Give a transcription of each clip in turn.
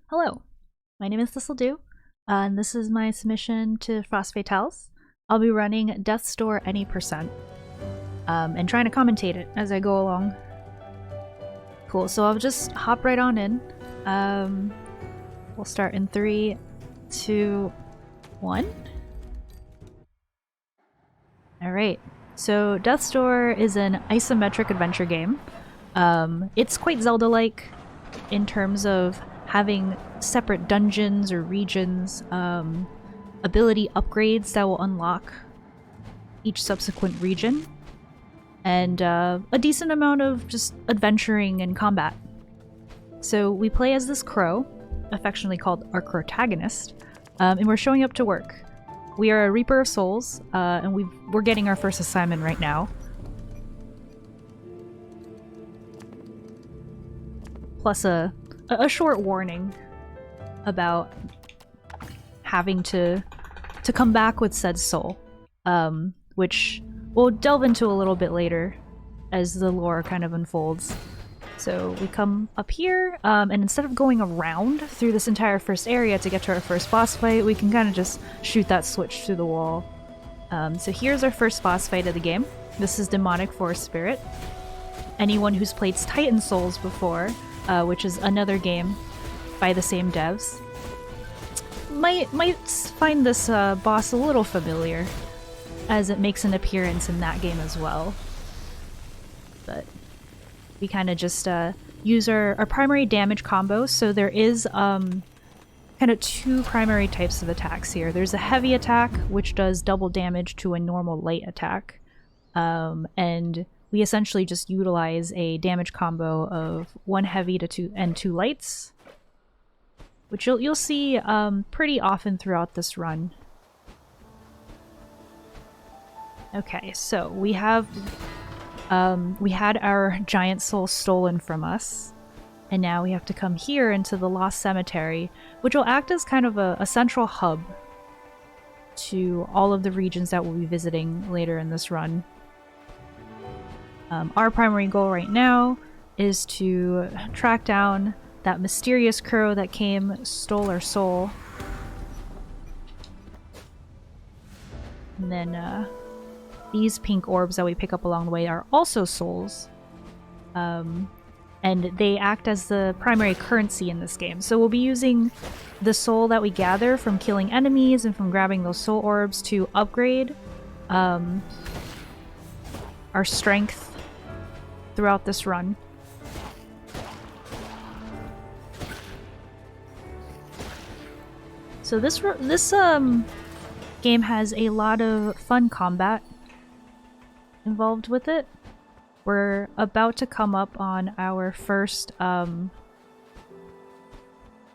Hello, my name is Thistledew, and this is my submission to Frost Fatales. I'll be running Death's Door any percent, and trying to commentate it as I go along. Cool, so I'll just hop right on in. We'll start in 3, 2, 1. Alright, so Death's Door is an isometric adventure game. It's quite Zelda-like in terms of having separate dungeons or regions, ability upgrades that will unlock each subsequent region, and a decent amount of just adventuring and combat. So we play as this crow, affectionately called our protagonist, and we're showing up to work. We are a Reaper of Souls, and we're getting our first assignment right now. Plus a short warning about having to come back with said soul, which we'll delve into a little bit later as the lore kind of unfolds. So we come up here, and instead of going around through this entire first area to get to our first boss fight, we can kind of just shoot that switch through the wall. So here's our first boss fight of the game. This is Demonic Forest Spirit. Anyone who's played Titan Souls before, which is another game by the same devs, might find this boss a little familiar, as it makes an appearance in that game as well. But we kind of just use our primary damage combo, so there is kind of two primary types of attacks here. There's a heavy attack, which does double damage to a normal light attack, and we essentially just utilize a damage combo of 1 heavy to 2 lights, which you'll see pretty often throughout this run. Okay, so we had our giant soul stolen from us, and now we have to come here into the Lost Cemetery, which will act as kind of a central hub to all of the regions that we'll be visiting later in this run. Our primary goal right now is to track down that mysterious crow that stole our soul. And then these pink orbs that we pick up along the way are also souls. And they act as the primary currency in this game. So we'll be using the soul that we gather from killing enemies and from grabbing those soul orbs to upgrade our strength throughout this run. So this game has a lot of fun combat involved with it. We're about to come up on our first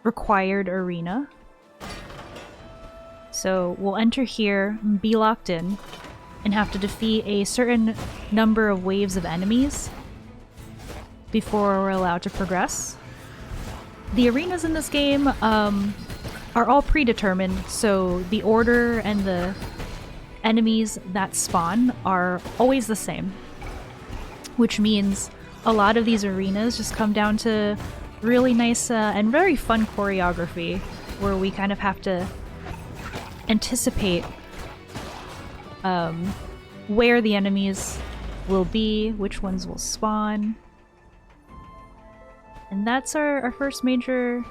required arena. So we'll enter here, be locked in, and have to defeat a certain number of waves of enemies before we're allowed to progress. The arenas in this game are all predetermined, so the order and the enemies that spawn are always the same, which means a lot of these arenas just come down to really nice and very fun choreography, where we kind of have to anticipate where the enemies will be, which ones will spawn. And that's our first major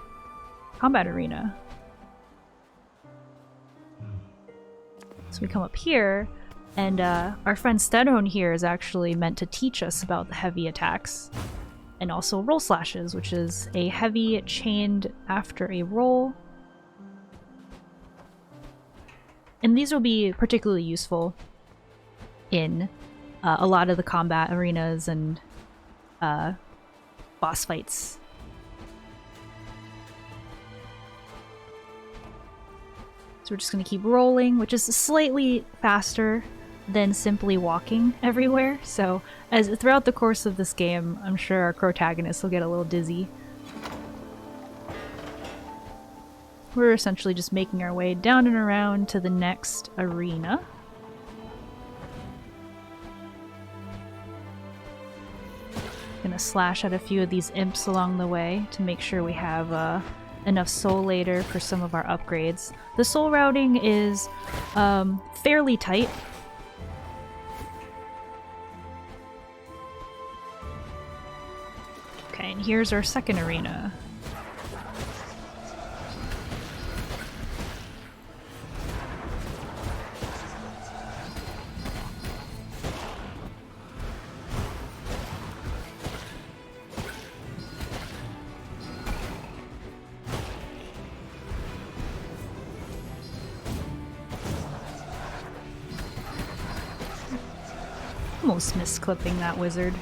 combat arena. So we come up here, and our friend Stedhone here is actually meant to teach us about the heavy attacks, and also roll slashes, which is a heavy chained after a roll. And these will be particularly useful in a lot of the combat arenas and boss fights. So we're just going to keep rolling, which is slightly faster than simply walking everywhere. So as throughout the course of this game, I'm sure our protagonist will get a little dizzy. We're essentially just making our way down and around to the next arena. Gonna slash at a few of these imps along the way to make sure we have enough soul later for some of our upgrades. The soul routing is fairly tight. Okay, and here's our second arena. Almost misclipping that wizard.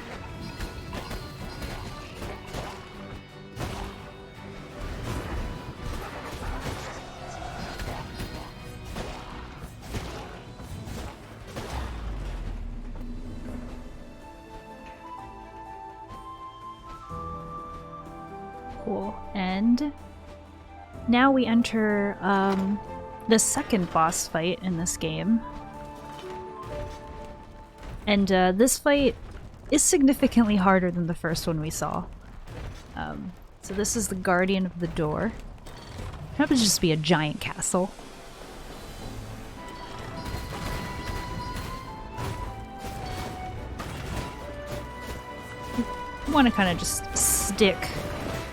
Cool. And now we enter the second boss fight in this game. And this fight is significantly harder than the first one we saw. So this is the Guardian of the Door. It happens to just be a giant castle. You want to kind of just stick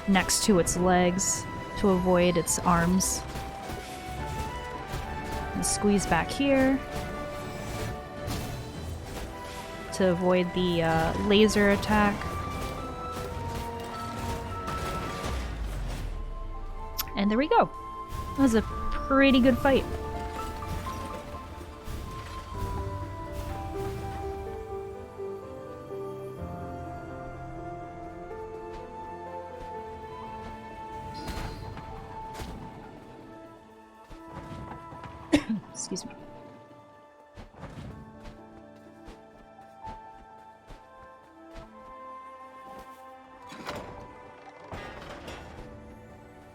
next to its legs to avoid its arms. And squeeze back here to avoid the laser attack. And there we go. That was a pretty good fight. Excuse me.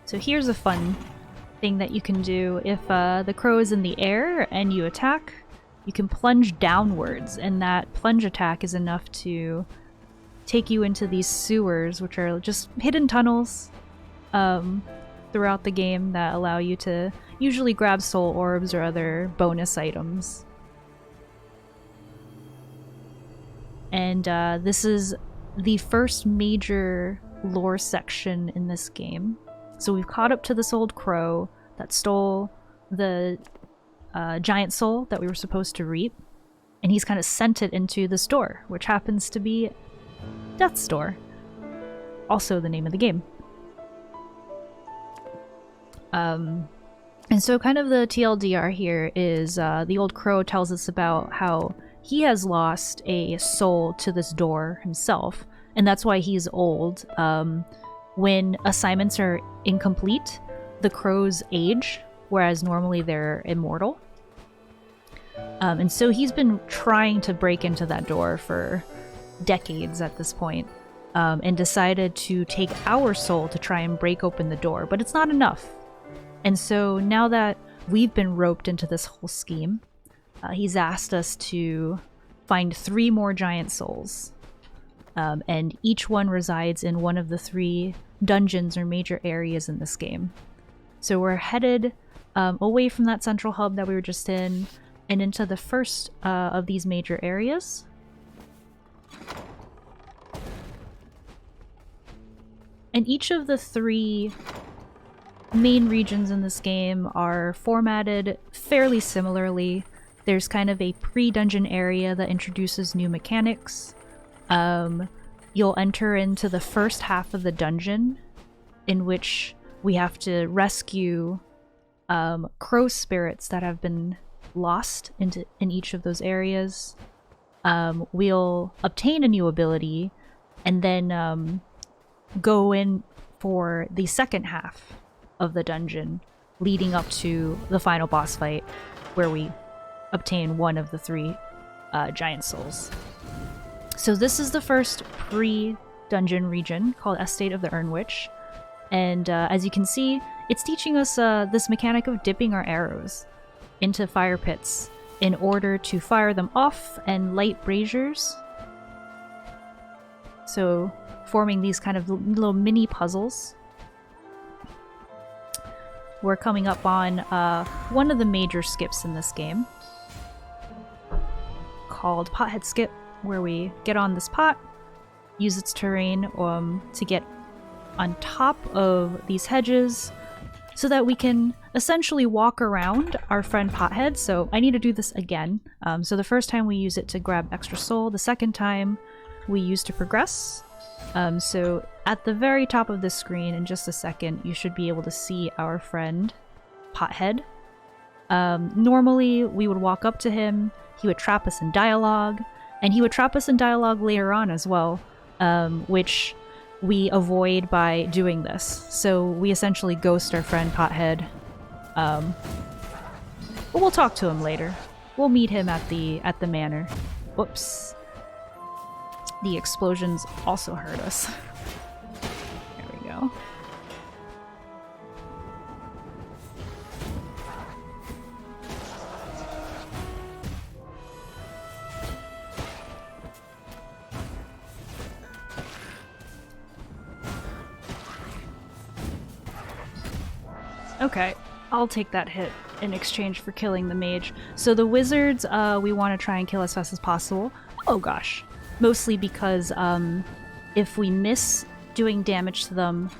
So here's a fun thing that you can do. If the crow is in the air and you attack, you can plunge downwards, and that plunge attack is enough to take you into these sewers, which are just hidden tunnels throughout the game that allow you to usually grab soul orbs or other bonus items. And this is the first major lore section in this game. So we've caught up to this old crow that stole the giant soul that we were supposed to reap, and he's kind of sent it into this door, which happens to be Death's Door, also the name of the game. And so kind of the TLDR here is the old crow tells us about how he has lost a soul to this door himself, and that's why he's old. When assignments are incomplete, the crows age, whereas normally they're immortal. And so he's been trying to break into that door for decades at this point, and decided to take our soul to try and break open the door, but it's not enough. And so now that we've been roped into this whole scheme, he's asked us to find 3 more giant souls. And each one resides in one of the 3 dungeons or major areas in this game. So we're headed away from that central hub that we were just in and into the first of these major areas. And each of the 3 main regions in this game are formatted fairly similarly. There's kind of a pre-dungeon area that introduces new mechanics. You'll enter into the first half of the dungeon, in which we have to rescue crow spirits that have been lost in each of those areas. We'll obtain a new ability, and then go in for the second half of the dungeon, leading up to the final boss fight, where we obtain one of the 3 giant souls. So this is the first pre-dungeon region, called Estate of the Urnwitch, and as you can see, it's teaching us this mechanic of dipping our arrows into fire pits in order to fire them off and light braziers. So forming these kind of little mini puzzles. we're coming up on one of the major skips in this game, called Pothead Skip, where we get on this pot, use its terrain to get on top of these hedges so that we can essentially walk around our friend Pothead. So I need to do this again. So the first time we use it to grab extra soul, the second time we use to progress. So at the very top of this screen, in just a second, you should be able to see our friend Pothead. Normally we would walk up to him, he would trap us in dialogue, and he would trap us in dialogue later on as well, which we avoid by doing this. So we essentially ghost our friend Pothead. But we'll talk to him later. We'll meet him at the manor. Whoops. The explosions also hurt us. There we go. Okay, I'll take that hit in exchange for killing the mage. So the wizards, we want to try and kill as fast as possible. Oh gosh. Mostly because if we miss doing damage to them,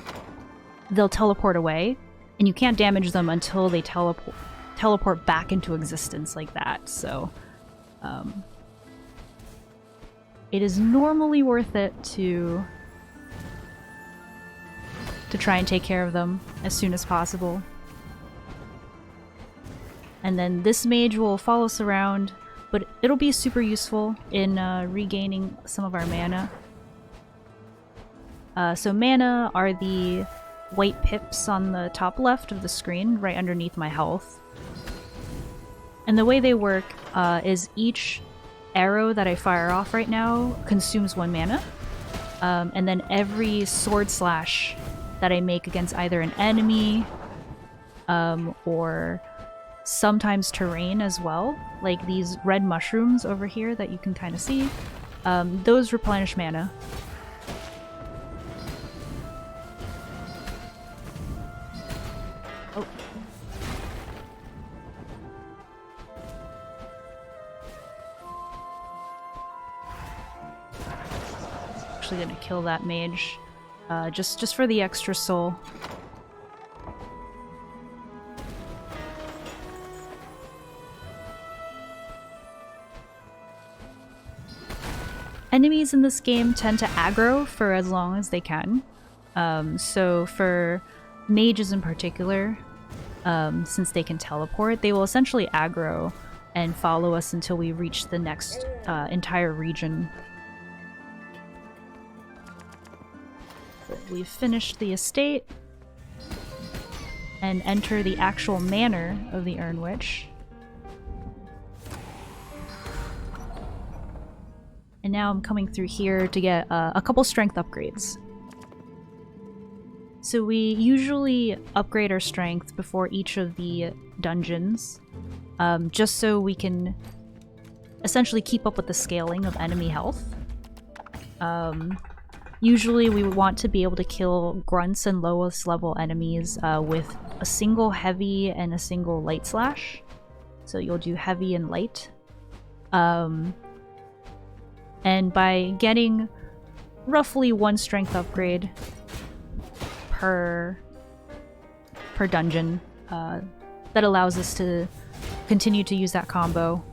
they'll teleport away, and you can't damage them until they teleport back into existence like that. So it is normally worth it to try and take care of them as soon as possible. And then this mage will follow us around, but it'll be super useful in regaining some of our mana. So mana are the white pips on the top left of the screen, right underneath my health. And the way they work is each arrow that I fire off right now consumes 1 mana. And then every sword slash that I make against either an enemy or sometimes terrain as well, like these red mushrooms over here that you can kind of see, those replenish mana. Oh. Actually gonna kill that mage, just for the extra soul. Enemies in this game tend to aggro for as long as they can. So for mages in particular, since they can teleport, they will essentially aggro and follow us until we reach the next entire region. But we've finished the estate and enter the actual manor of the Urn Witch. And now I'm coming through here to get a couple strength upgrades. So we usually upgrade our strength before each of the dungeons, just so we can essentially keep up with the scaling of enemy health. Usually we want to be able to kill grunts and lowest level enemies with a single heavy and a single light slash. So you'll do heavy and light. And by getting roughly 1 strength upgrade per dungeon, that allows us to continue to use that combo.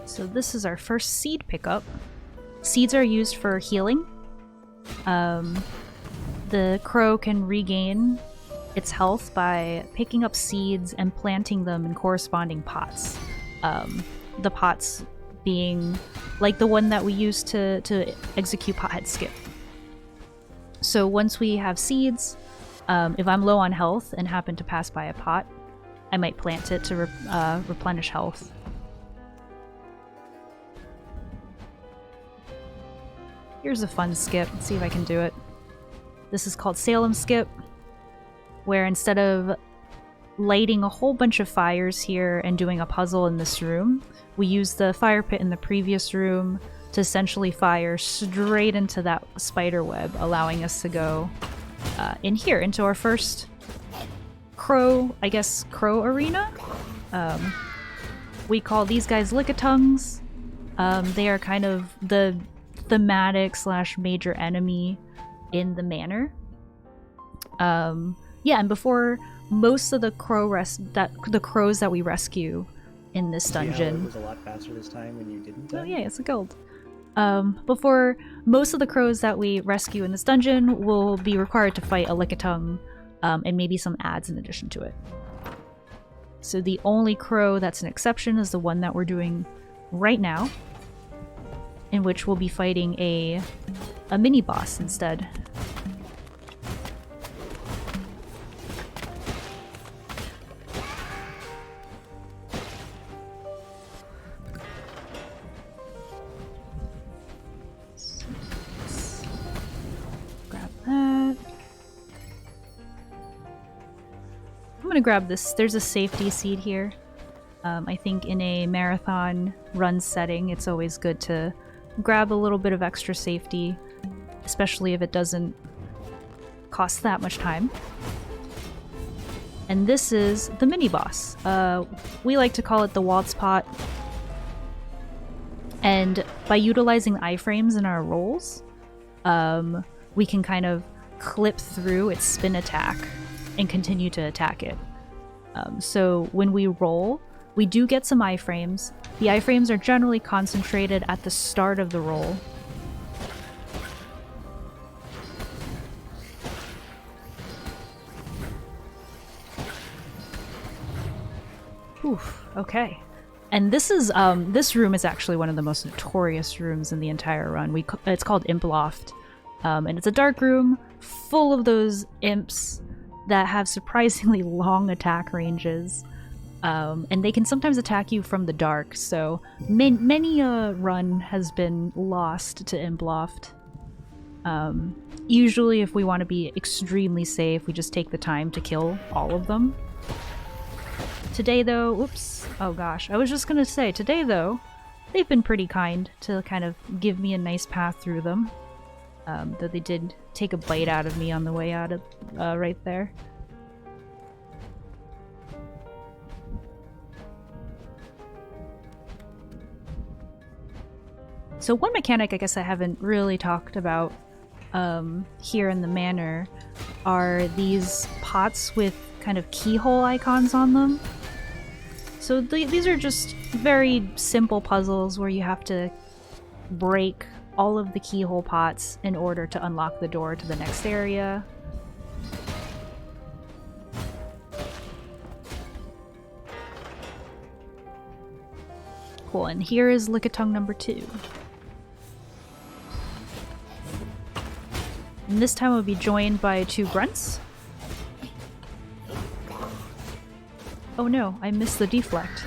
So this is our first seed pickup. Seeds are used for healing. The crow can regain its health by picking up seeds and planting them in corresponding pots. The pots being like the one that we used to execute Pothead Skip. So once we have seeds, if I'm low on health and happen to pass by a pot, I might plant it to replenish health. Here's a fun skip. Let's see if I can do it. This is called Salem Skip, where instead of lighting a whole bunch of fires here and doing a puzzle in this room. We used the fire pit in the previous room to essentially fire straight into that spider web, allowing us to go in here, into our first crow arena. We call these guys Lickitungs. They are kind of the thematic / major enemy in the manor. Yeah, and before most of the crows that we rescue in this dungeon. It was a lot faster this time when you didn't. Oh yeah, it's a guild. Before most of the crows that we rescue in this dungeon will be required to fight a Lickitung, and maybe some ads in addition to it. So the only crow that's an exception is the one that we're doing right now, in which we'll be fighting a mini boss instead. Grab that. I'm gonna grab this. There's a safety seed here. I think in a marathon run setting, it's always good to grab a little bit of extra safety, especially if it doesn't cost that much time. And this is the mini boss. We like to call it the Waltz Pot. And by utilizing iframes in our rolls, we can kind of clip through its spin attack and continue to attack it. So when we roll, we do get some iframes. The iframes are generally concentrated at the start of the roll. Oof, okay. And this room is actually one of the most notorious rooms in the entire run. It's called Imp Loft. And it's a dark room full of those imps that have surprisingly long attack ranges. And they can sometimes attack you from the dark, so many a run has been lost to Imp Loft. Usually if we want to be extremely safe, we just take the time to kill all of them. Today though, oops, oh gosh, I was just gonna say, today though, they've been pretty kind to kind of give me a nice path through them. Though they did take a bite out of me on the way out of right there. So one mechanic I guess I haven't really talked about here in the manor are these pots with kind of keyhole icons on them. So these are just very simple puzzles where you have to break all of the keyhole pots in order to unlock the door to the next area. Cool, and here is Lickitung number 2. And this time we'll be joined by 2 grunts. Oh no, I missed the deflect.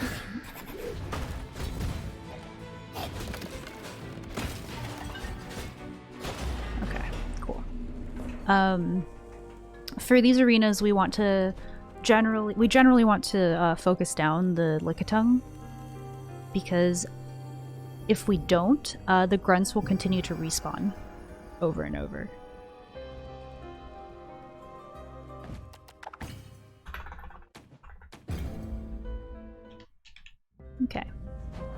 Okay, cool. For these arenas, we generally want to focus down the Lickitung, because if we don't, the grunts will continue to respawn over and over. Okay,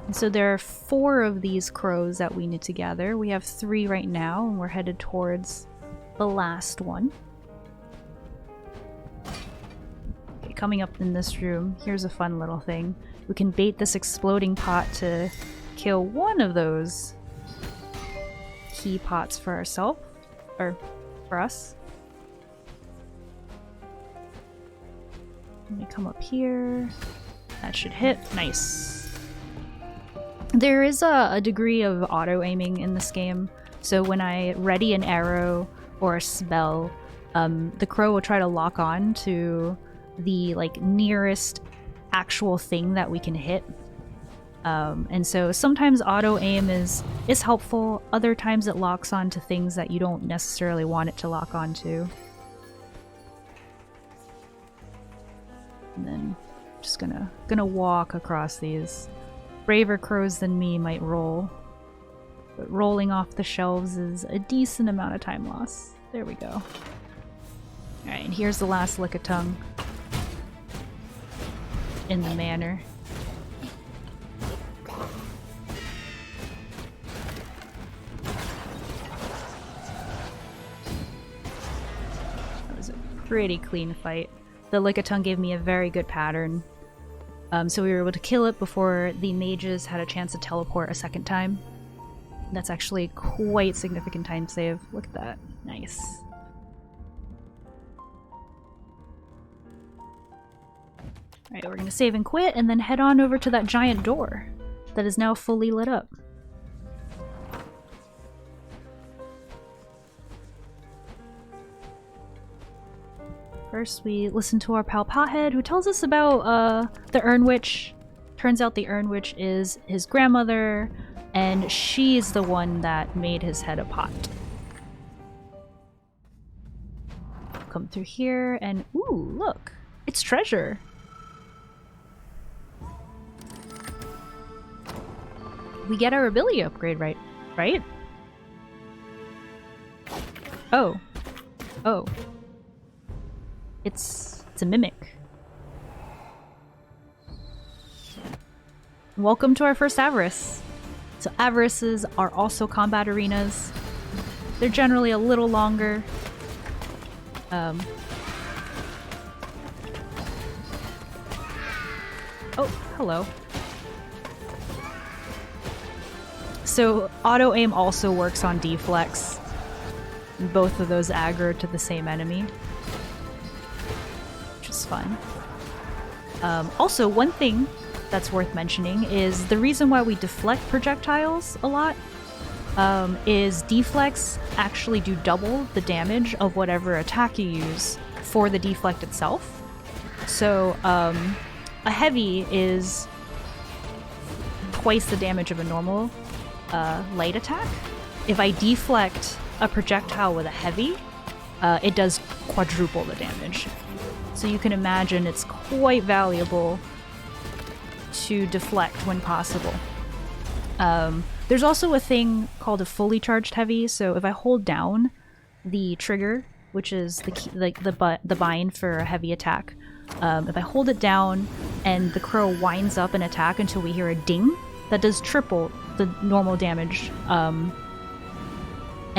and so there are 4 of these crows that we need to gather. We have 3 right now, and we're headed towards the last one. Okay, coming up in this room, here's a fun little thing. We can bait this exploding pot to kill one of those key pots for ourselves, or for us. Let me come up here. That should hit. Nice. There is a degree of auto-aiming in this game, so when I ready an arrow or a spell, the crow will try to lock on to the nearest actual thing that we can hit. And so sometimes auto-aim is helpful, other times it locks on to things that you don't necessarily want it to lock onto. And then just gonna walk across these. Braver crows than me might roll. But rolling off the shelves is a decent amount of time loss. There we go. Alright, and here's the last Lickitung in the manor. That was a pretty clean fight. The Lickitung gave me a very good pattern. So we were able to kill it before the mages had a chance to teleport a second time. That's actually quite significant time save. Look at that. Nice. Alright, we're gonna save and quit and then head on over to that giant door that is now fully lit up. First, we listen to our pal Pothead, who tells us about the Urn Witch. Turns out the Urn Witch is his grandmother, and she's the one that made his head a pot. Come through here, and ooh, look! It's treasure! We get our ability upgrade, right? Right? Oh. Oh. It's a mimic. Welcome to our first Avarice. So Avarices are also combat arenas. They're generally a little longer. Oh, hello. So auto aim also works on deflex. Both of those aggro to the same enemy. Is fun. Also, one thing that's worth mentioning is the reason why we deflect projectiles a lot is deflects actually do double the damage of whatever attack you use for the deflect itself. So a heavy is twice the damage of a normal light attack. If I deflect a projectile with a heavy, it does quadruple the damage. So you can imagine it's quite valuable to deflect when possible. There's also a thing called a fully charged heavy, so if I hold down the trigger, which is the key, like the bind for a heavy attack, if I hold it down and the crow winds up an attack until we hear a ding, that does triple the normal damage. And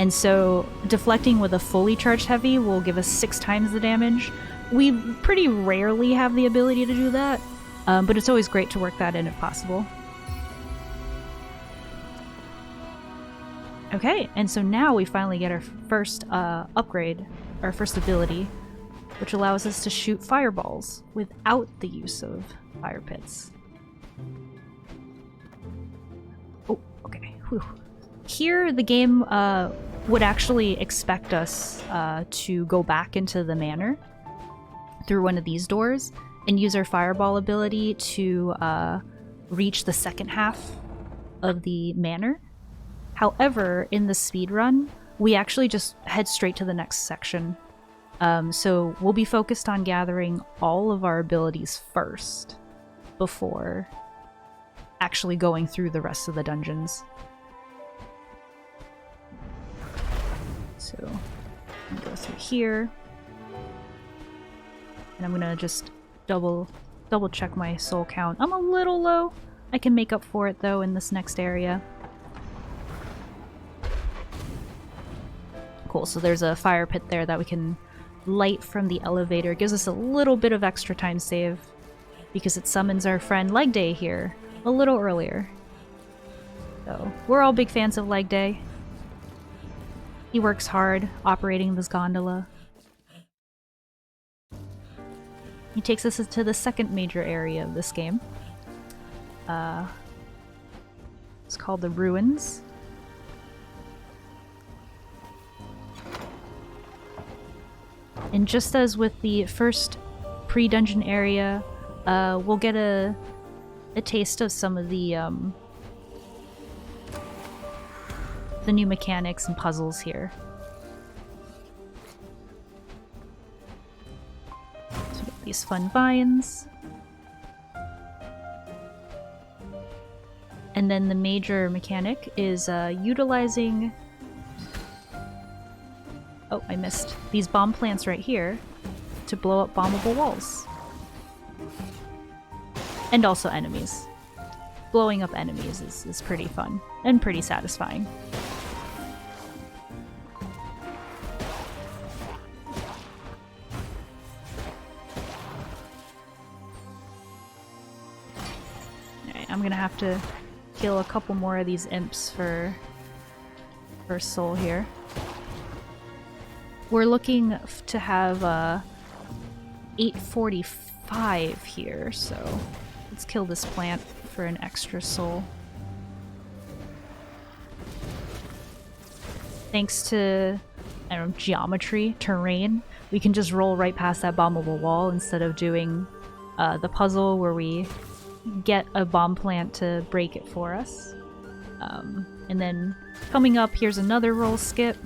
so deflecting with a fully charged heavy will give us 6 times the damage. We pretty rarely have the ability to do that, but it's always great to work that in if possible. Okay, and so now we finally get our first upgrade, our first ability, which allows us to shoot fireballs without the use of fire pits. Oh, okay. Whew. Here, the game would actually expect us to go back into the manor through one of these doors and use our fireball ability to reach the second half of the manor. However, in the speedrun, we actually just head straight to the next section. So we'll be focused on gathering all of our abilities first before actually going through the rest of the dungeons. So I'm gonna go through here. And I'm gonna just double check my soul count. I'm a little low. I can make up for it though in this next area. Cool, so there's a fire pit there that we can light from the elevator. It gives us a little bit of extra time save because it summons our friend Leg Day here a little earlier. So we're all big fans of Leg Day. He works hard operating this gondola. He takes us to the second major area of this game. It's called the Ruins. And just as with the first pre-dungeon area, we'll get a taste of some of the new mechanics and puzzles here. So these fun vines. And then the major mechanic is utilizing... Oh, I missed. These bomb plants right here to blow up bombable walls. And also enemies. Blowing up enemies is pretty fun and pretty satisfying. Alright, I'm gonna have to kill a couple more of these imps for soul here. We're looking to have 845 here, so let's kill this plant for an extra soul. Thanks to, I don't know, geometry, terrain, we can just roll right past that bombable wall instead of doing the puzzle where we get a bomb plant to break it for us. And then coming up, here's another roll skip.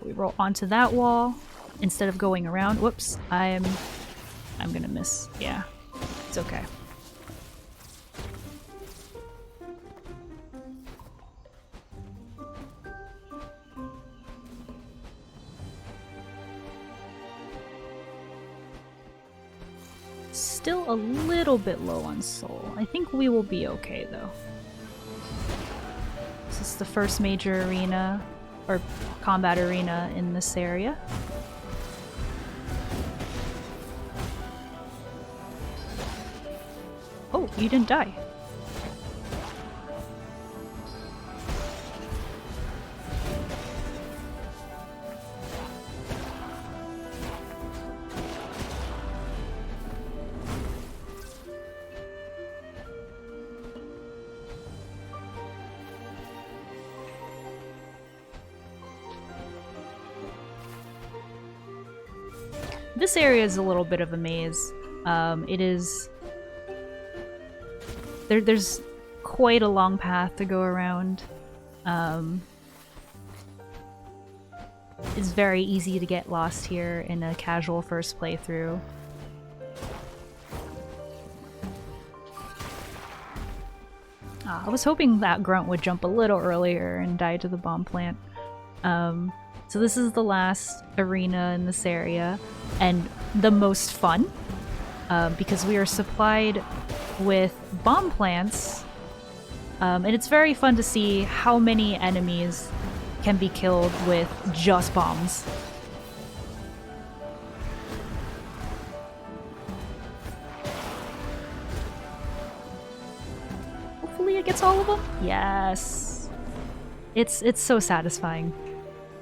We roll onto that wall instead of going around. Whoops, I'm gonna miss. Yeah, it's okay. Still a little bit low on soul. I think we will be okay though. This is the first major arena, or combat arena in this area. Oh, you didn't die. This area is a little bit of a maze. It is... There's quite a long path to go around. It's very easy to get lost here in a casual first playthrough. I was hoping that grunt would jump a little earlier and die to the bomb plant. So this is the last arena in this area, and the most fun, because we are supplied with bomb plants, and it's very fun to see how many enemies can be killed with just bombs. Hopefully it gets all of them? Yes! It's so satisfying.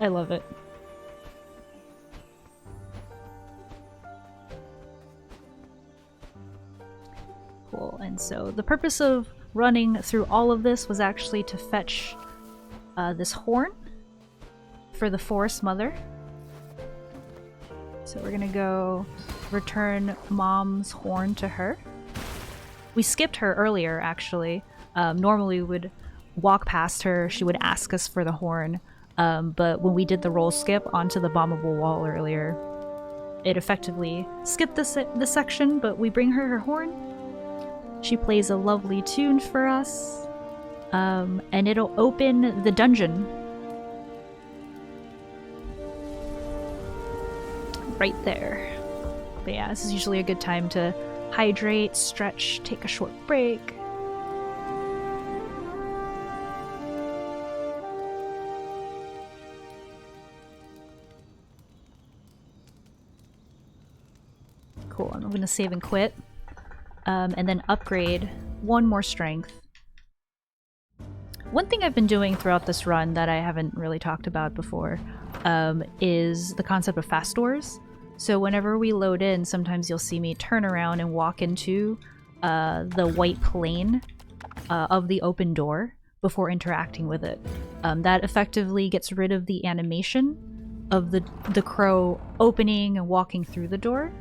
I love it. Cool, and so the purpose of running through all of this was actually to fetch this horn for the Forest Mother. So we're gonna go return Mom's horn to her. We skipped her earlier, actually. Normally we would walk past her, she would ask us for the horn, but when we did the roll skip onto the bombable wall earlier, it effectively skipped this section, but we bring her horn. She plays a lovely tune for us, and it'll open the dungeon. Right there. But yeah, this is usually a good time to hydrate, stretch, take a short break. Cool, I'm gonna save and quit. And then upgrade one more strength. One thing I've been doing throughout this run that I haven't really talked about before is the concept of fast doors. So whenever we load in, sometimes you'll see me turn around and walk into the white plane of the open door before interacting with it. That effectively gets rid of the animation of the crow opening and walking through the door,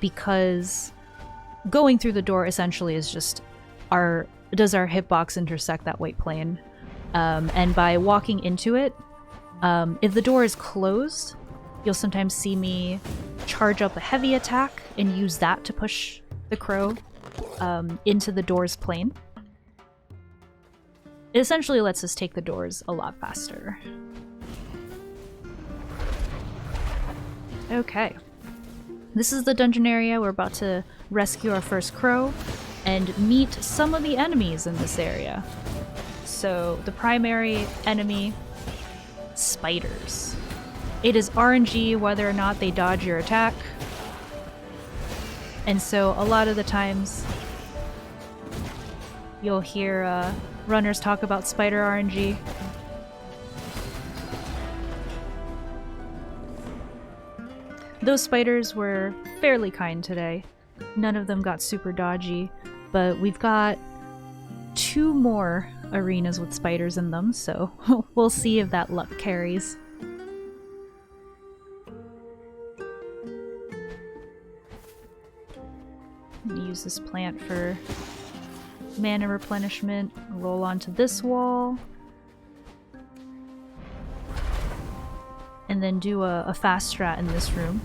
because going through the door essentially is just does our hitbox intersect that white plane? And by walking into it, if the door is closed, you'll sometimes see me charge up a heavy attack and use that to push the crow into the door's plane. It essentially lets us take the doors a lot faster. Okay. This is the dungeon area. We're about to rescue our first crow and meet some of the enemies in this area. So the primary enemy, spiders. It is RNG whether or not they dodge your attack. And so a lot of the times you'll hear runners talk about spider RNG. Those spiders were fairly kind today. None of them got super dodgy, but we've got 2 more arenas with spiders in them, so we'll see if that luck carries. I'm gonna use this plant for mana replenishment. Roll onto this wall. And then do a fast strat in this room.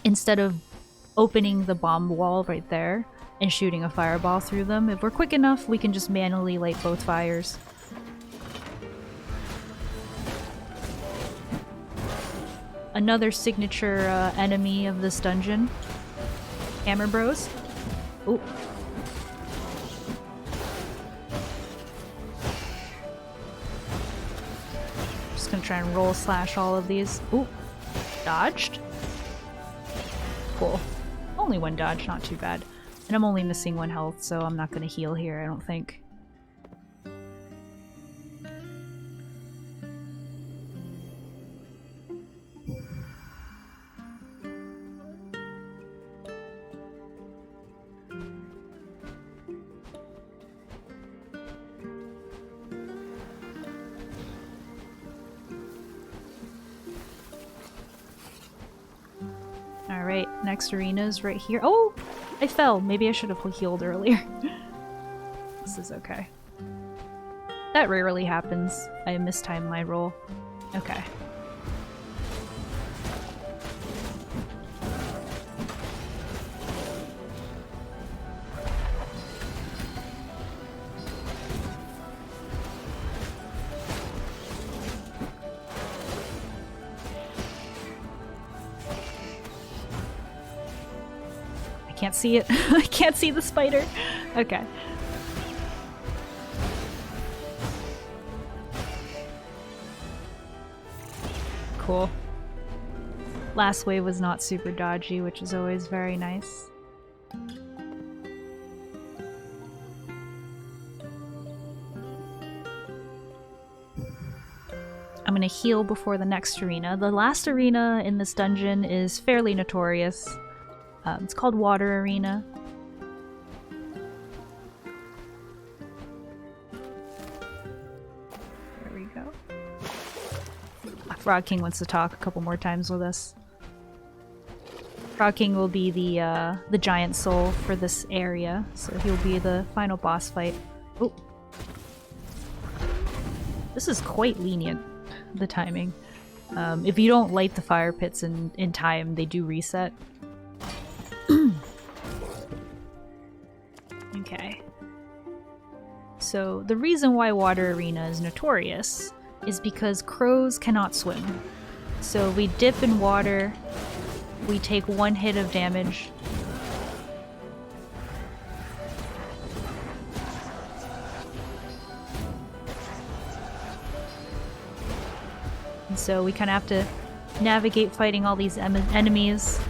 Instead of opening the bomb wall right there and shooting a fireball through them, if we're quick enough, we can just manually light both fires. Another signature enemy of this dungeon. Hammer Bros. Ooh. Just gonna try and roll slash all of these. Ooh. Dodged. Cool. Only 1 dodge, not too bad. And I'm only missing 1 health, so I'm not gonna heal here, I don't think. Alright, next arena's right here. Oh! I fell! Maybe I should have healed earlier. This is okay. That rarely happens. I mistimed my roll. Okay. Can't see it. I can't see the spider. Okay. Cool. Last wave was not super dodgy, which is always very nice. I'm gonna heal before the next arena. The last arena in this dungeon is fairly notorious. It's called Water Arena. There we go. Frog King wants to talk a couple more times with us. Frog King will be the giant soul for this area, so he'll be the final boss fight. Oh, this is quite lenient, the timing. If you don't light the fire pits in time, they do reset. Okay. So the reason why Water Arena is notorious is because crows cannot swim. So we dip in water, we take 1 hit of damage. And so we kind of have to navigate fighting all these enemies.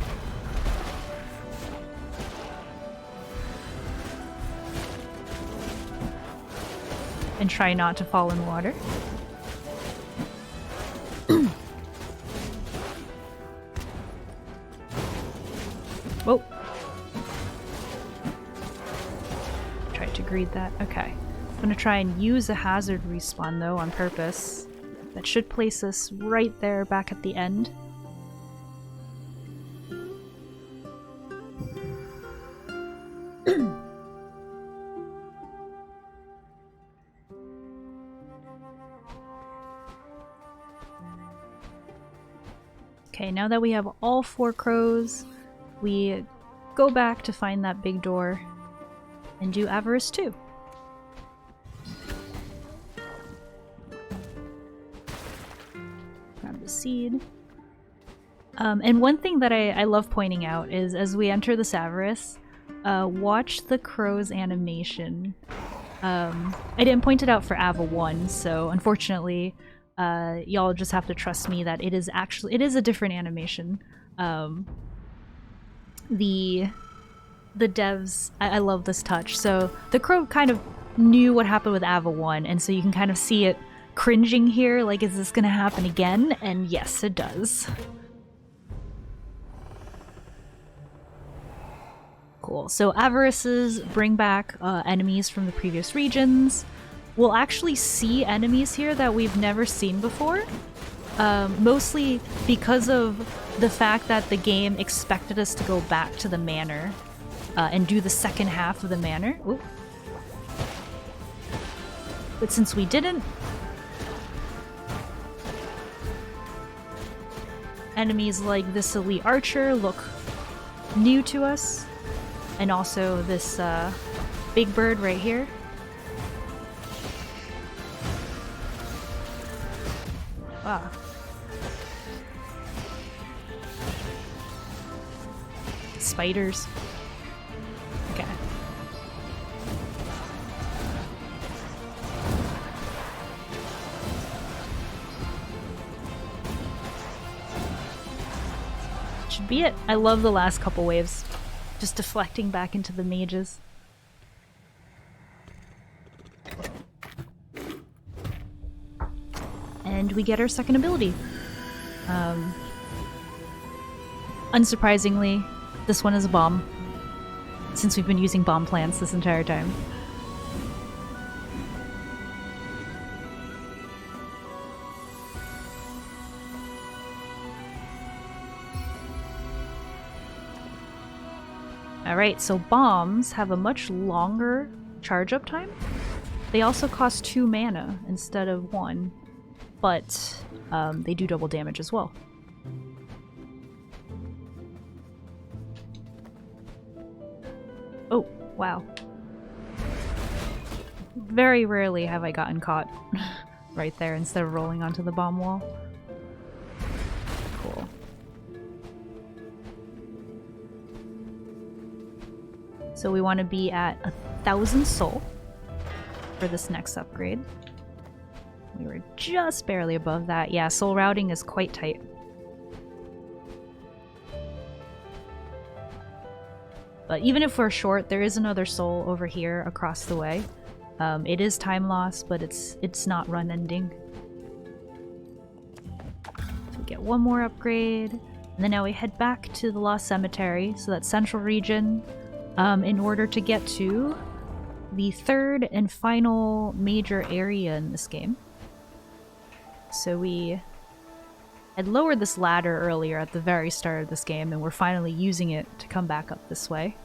And try not to fall in water. Whoa. Tried to greed that. Okay. I'm gonna try and use a hazard respawn though on purpose. That should place us right there back at the end. Okay, now that we have all 4 crows, we go back to find that big door and do Avarice 2. the seed. And one thing that I love pointing out is as we enter the Savarius, watch the crow's animation. I didn't point it out for Ava 1, so unfortunately, y'all just have to trust me that it is a different animation. The devs, I love this touch. So the crow kind of knew what happened with Ava 1, and so you can kind of see it cringing here, like, is this gonna happen again? And yes, it does. Cool. So Avarices bring back enemies from the previous regions. We'll actually see enemies here that we've never seen before. Mostly because of the fact that the game expected us to go back to the manor and do the second half of the manor. Ooh. But since we didn't, enemies like this elite archer look new to us. And also this big bird right here. Wow. Spiders. Okay. Should be it. I love the last couple waves. Just deflecting back into the mages. And we get our second ability. Unsurprisingly, this one is a bomb, since we've been using bomb plants this entire time. Alright, so bombs have a much longer charge up time. They also cost 2 mana instead of 1, but they do double damage as well. Oh, wow. Very rarely have I gotten caught right there instead of rolling onto the bomb wall. Cool. So we want to be at 1,000 soul for this next upgrade. We were just barely above that. Yeah, soul routing is quite tight. But even if we're short, there is another soul over here across the way. It is time loss, but it's not run ending. So we get one more upgrade. And then now we head back to the Lost Cemetery, so that central region, in order to get to the third and final major area in this game. So we had lowered this ladder earlier at the very start of this game, and we're finally using it to come back up this way.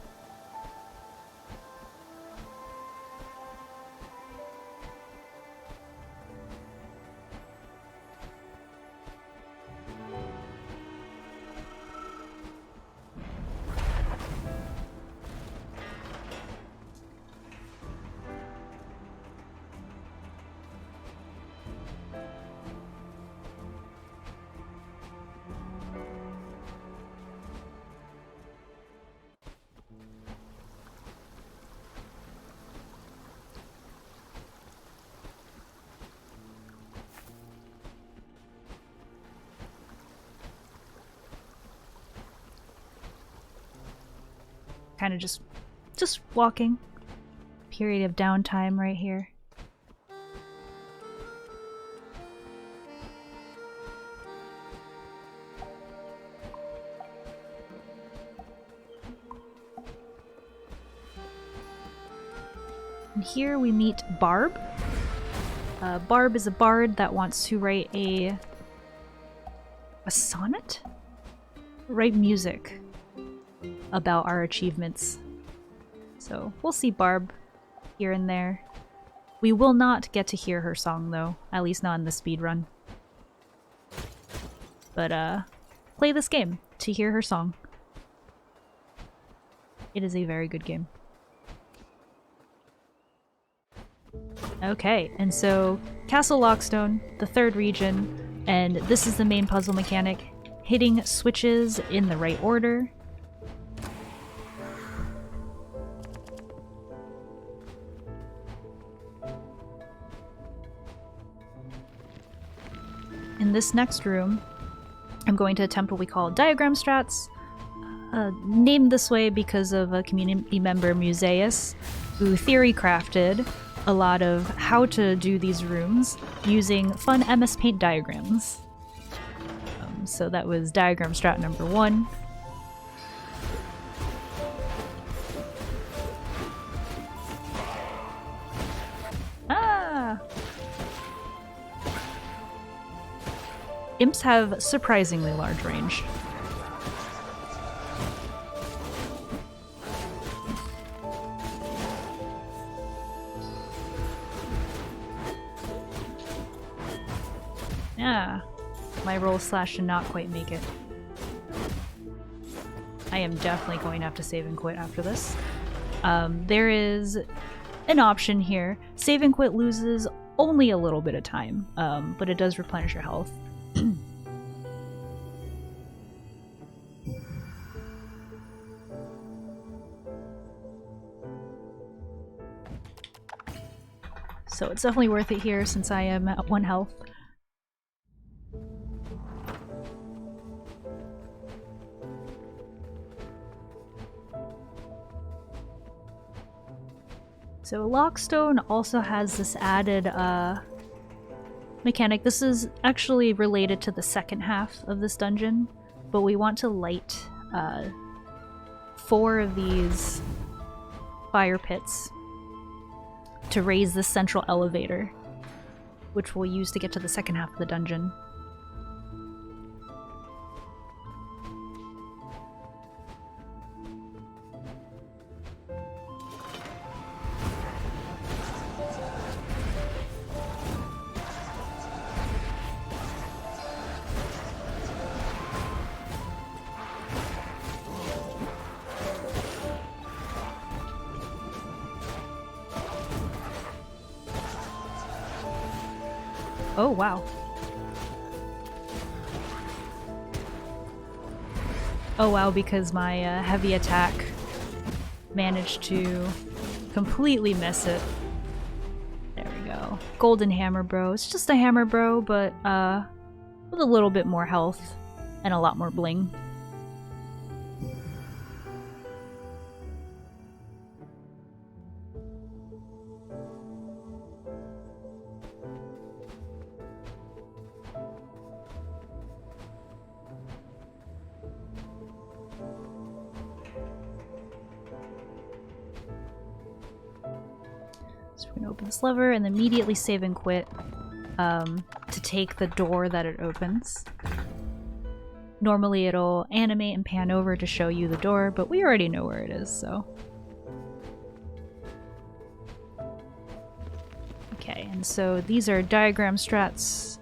Kind of just walking. Period of downtime right here. And here we meet Barb. Barb is a bard that wants to write a sonnet? Write music about our achievements. So we'll see Barb here and there. We will not get to hear her song though, at least not in the speedrun. But play this game to hear her song. It is a very good game. Okay, and so Castle Lockstone, the third region, And this is the main puzzle mechanic, hitting switches in the right order. In this next room, I'm going to attempt what we call diagram strats, named this way because of a community member, Museus, who theory crafted a lot of how to do these rooms using fun MS Paint diagrams. So that was diagram strat number 1. Ah! Imps have surprisingly large range. Yeah, my roll slash did not quite make it. I am definitely going to have to save and quit after this. There is an option here. Save and quit loses only a little bit of time, but it does replenish your health. So it's definitely worth it here since I am at 1 health. So Lockstone also has this added mechanic. This is actually related to the second half of this dungeon, but we want to light 4 of these fire pits to raise the central elevator, which we'll use to get to the second half of the dungeon. Oh, wow. Oh, wow, because my heavy attack managed to completely miss it. There we go. Golden Hammer Bro. It's just a Hammer Bro, but with a little bit more health and a lot more bling. So we're gonna open this lever and immediately save and quit to take the door that it opens. Normally it'll animate and pan over to show you the door, but we already know where it is, so. Okay, and so these are diagram strats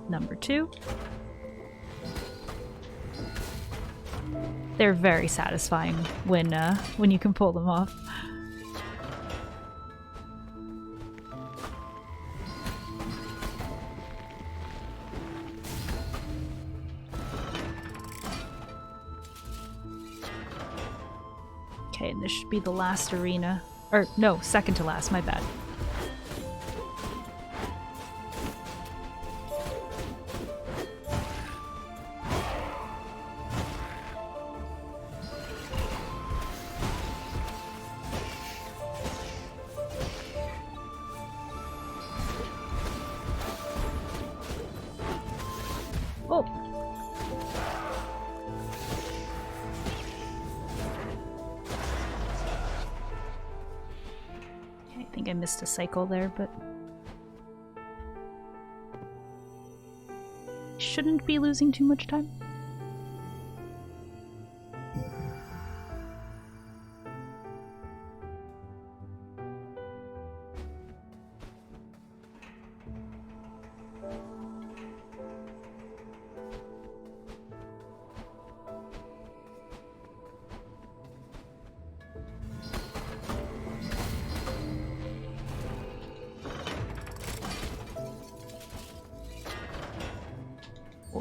number 2. They're very satisfying when you can pull them off. Okay, and this should be the last arena. Or, no, second to last, my bad. Oh! I think I missed a cycle there, but shouldn't be losing too much time.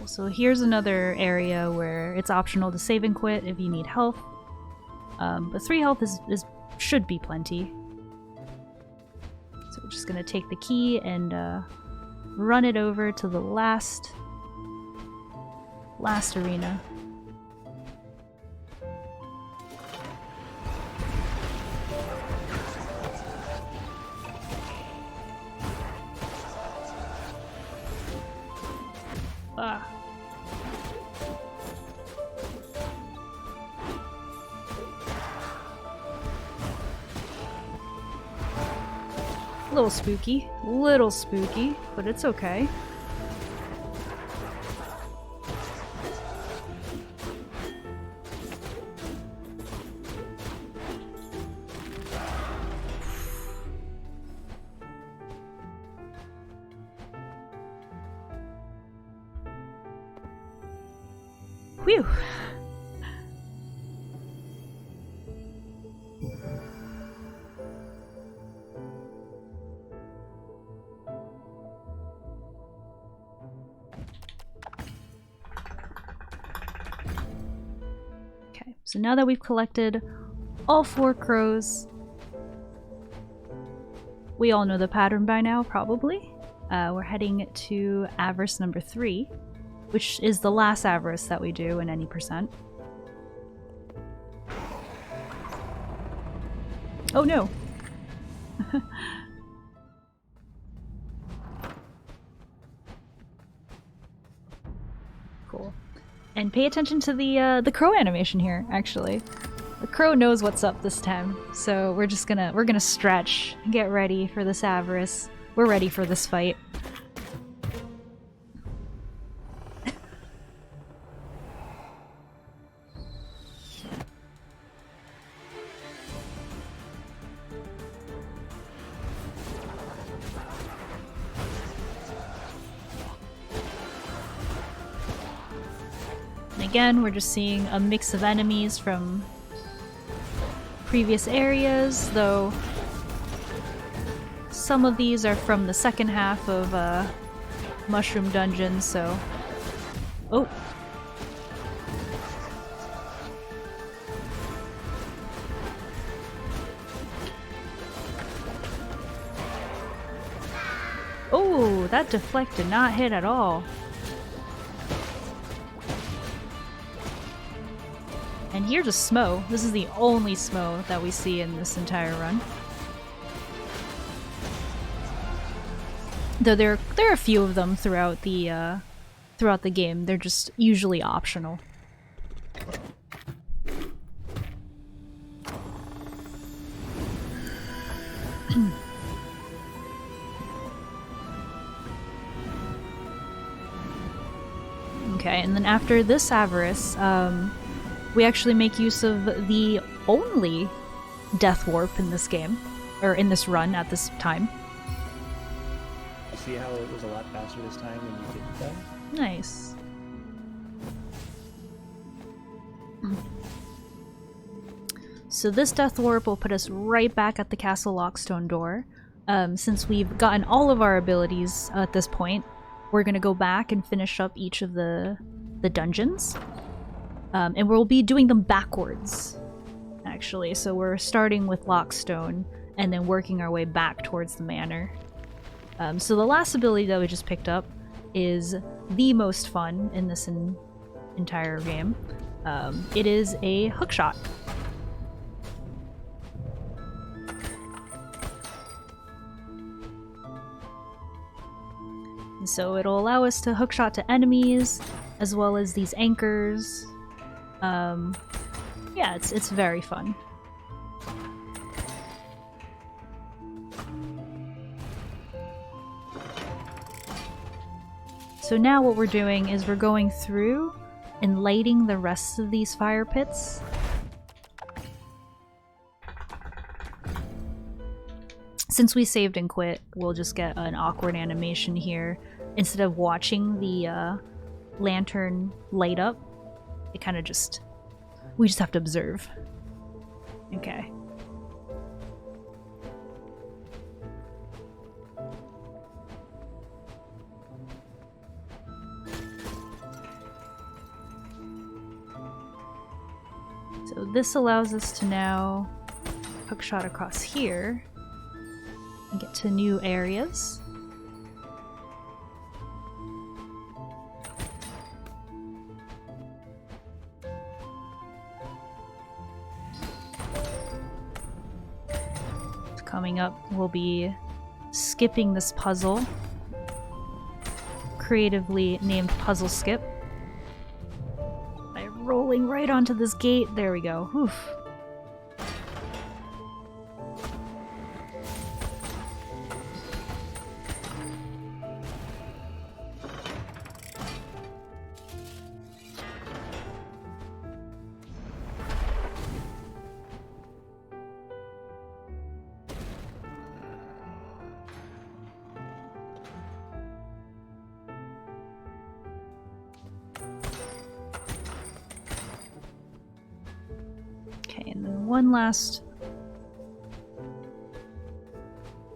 So here's another area where it's optional to save and quit if you need health. But 3 health should be plenty. So we're just gonna take the key and run it over to the last arena. Ah. Little spooky, but it's okay. Whew. Okay, so now that we've collected all 4 crows, we all know the pattern by now, probably. We're heading to Avarice number 3. Which is the last Avarice that we do in any percent. Oh no! Cool. And pay attention to the crow animation here, actually. The crow knows what's up this time, so we're gonna stretch, get ready for this Avarice. We're ready for this fight. Again, we're just seeing a mix of enemies from previous areas, though some of these are from the second half of Mushroom Dungeon, so... Oh! Oh, that deflect did not hit at all. And here's a Smo. This is the only Smo that we see in this entire run. Though there are a few of them throughout the game. They're just usually optional. Okay, and then after this Avarice, we actually make use of the only Death Warp in this game, or in this run at this time. See how it was a lot faster this time when you didn't die? Nice. So this Death Warp will put us right back at the Castle Lockstone door. Since we've gotten all of our abilities at this point, we're gonna go back and finish up each of the dungeons. And we'll be doing them backwards, actually. So we're starting with Lockstone and then working our way back towards the manor. So the last ability that we just picked up is the most fun in this entire game. It is a hookshot. And so it'll allow us to hookshot to enemies, as well as these anchors. Yeah, it's very fun. So now what we're doing is we're going through and lighting the rest of these fire pits. Since we saved and quit, we'll just get an awkward animation here. Instead of watching the lantern light up, it kind of just... we just have to observe. Okay. this allows us to now hookshot across here and get to new areas. Coming up, we'll be skipping this puzzle, creatively named Puzzle Skip, by rolling right onto this gate. There we go. Whew. And then one last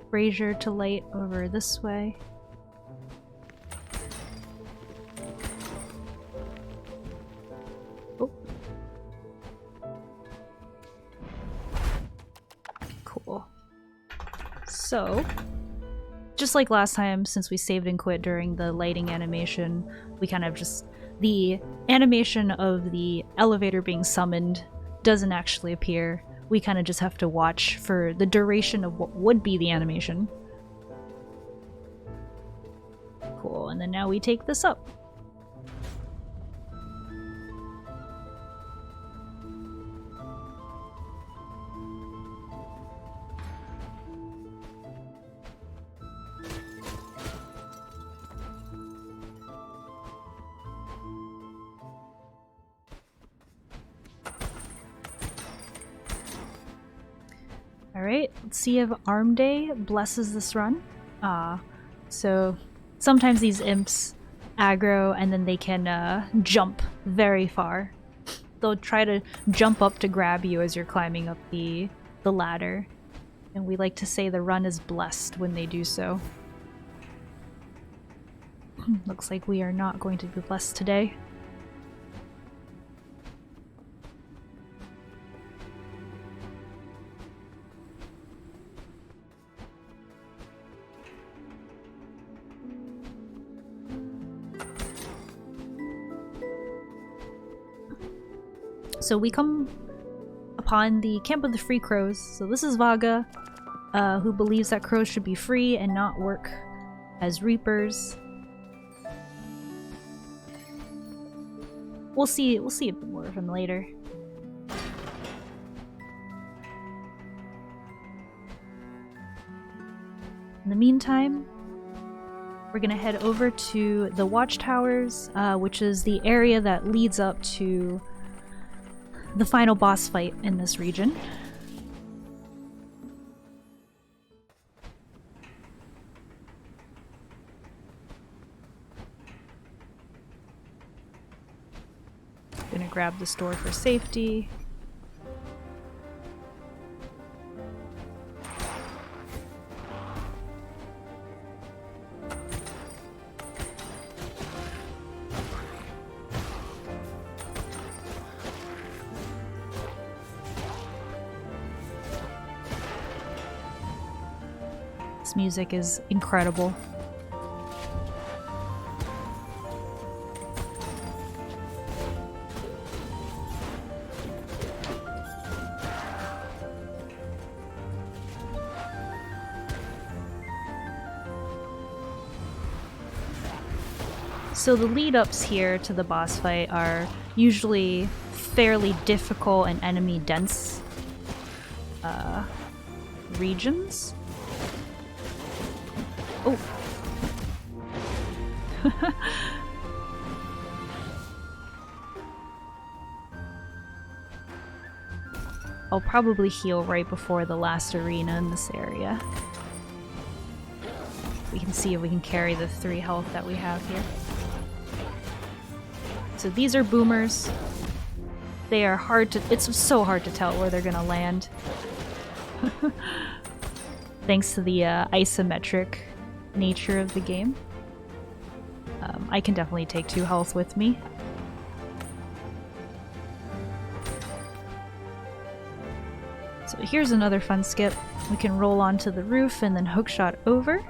brazier to light over this way. Oh. Cool. So, just like last time, since we saved and quit during the lighting animation, we kind of just... the animation of the elevator being summoned doesn't actually appear. We kind of just have to watch for the duration of what would be the animation. Cool, and then now we take this up. Alright, let's see if Arm Day blesses this run. So sometimes these imps aggro and then they can jump very far. They'll try to jump up to grab you as you're climbing up the ladder. And we like to say the run is blessed when they do so. Looks like we are not going to be blessed today. So we come upon the Camp of the Free Crows. So this is Vaga, who believes that crows should be free and not work as reapers. We'll see a bit more of him later. In the meantime, we're gonna head over to the Watchtowers, which is the area that leads up to the final boss fight in this region. Gonna grab this door for safety. This music is incredible. So the lead-ups here to the boss fight are usually fairly difficult and enemy-dense regions. Oh. I'll probably heal right before the last arena in this area. We can see if we can carry the 3 health that we have here. So these are boomers. They are hard to... it's so hard to tell where they're gonna land. Thanks to the isometric nature of the game. I can definitely take 2 health with me. So here's another fun skip. We can roll onto the roof and then hookshot over.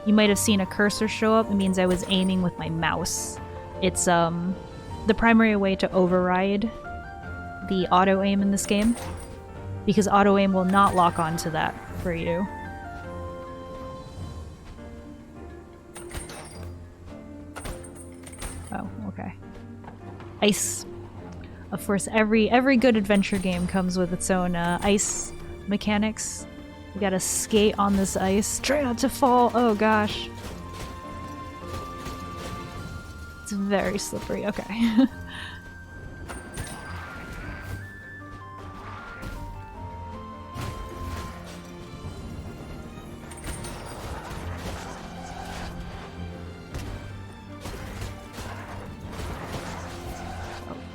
You might have seen a cursor show up. It means I was aiming with my mouse. It's the primary way to override the auto aim in this game, because auto aim will not lock onto that for you. Oh, okay. Ice. Of course, every good adventure game comes with its own ice mechanics. You gotta skate on this ice. Try not to fall. Oh gosh. It's very slippery. Okay.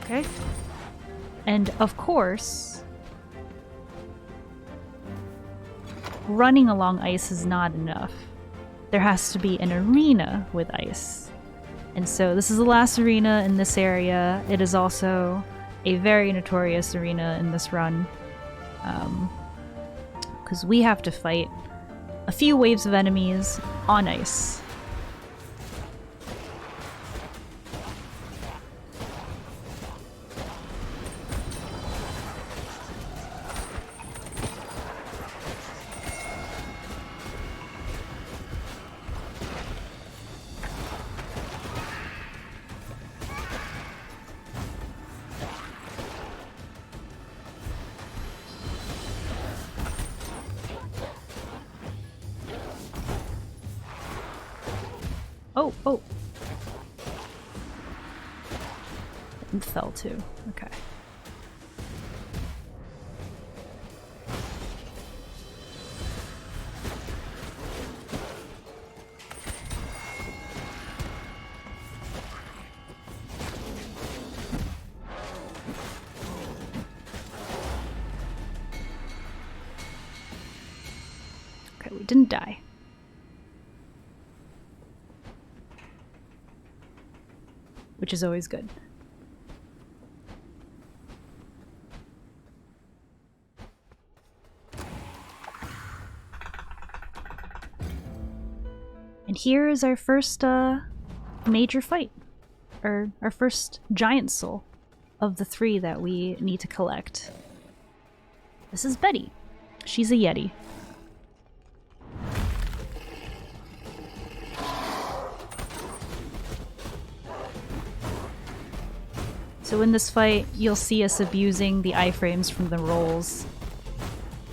Okay. And of course, running along ice is not enough. There has to be an arena with ice. And so this is the last arena in this area. It is also a very notorious arena in this run. Because we have to fight a few waves of enemies on ice. Oh. And fell too. Okay. Okay, we didn't die. Which is always good. And here is our first major fight. Or our first giant soul of the 3 that we need to collect. This is Betty. She's a Yeti. So in this fight, you'll see us abusing the iframes from the rolls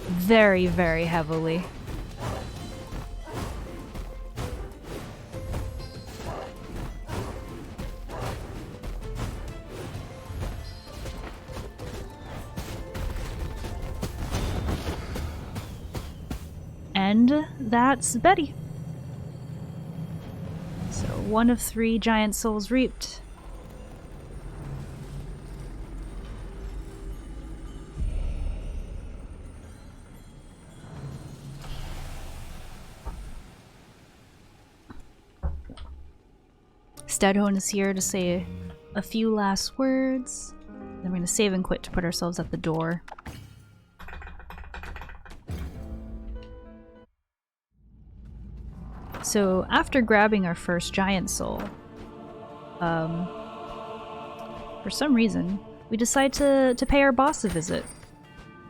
very, very heavily. And that's Betty. So 1 of 3 giant souls reaped. Steadhone is here to say a few last words. Then we're going to save and quit to put ourselves at the door. So after grabbing our first giant soul, for some reason, we decide to pay our boss a visit.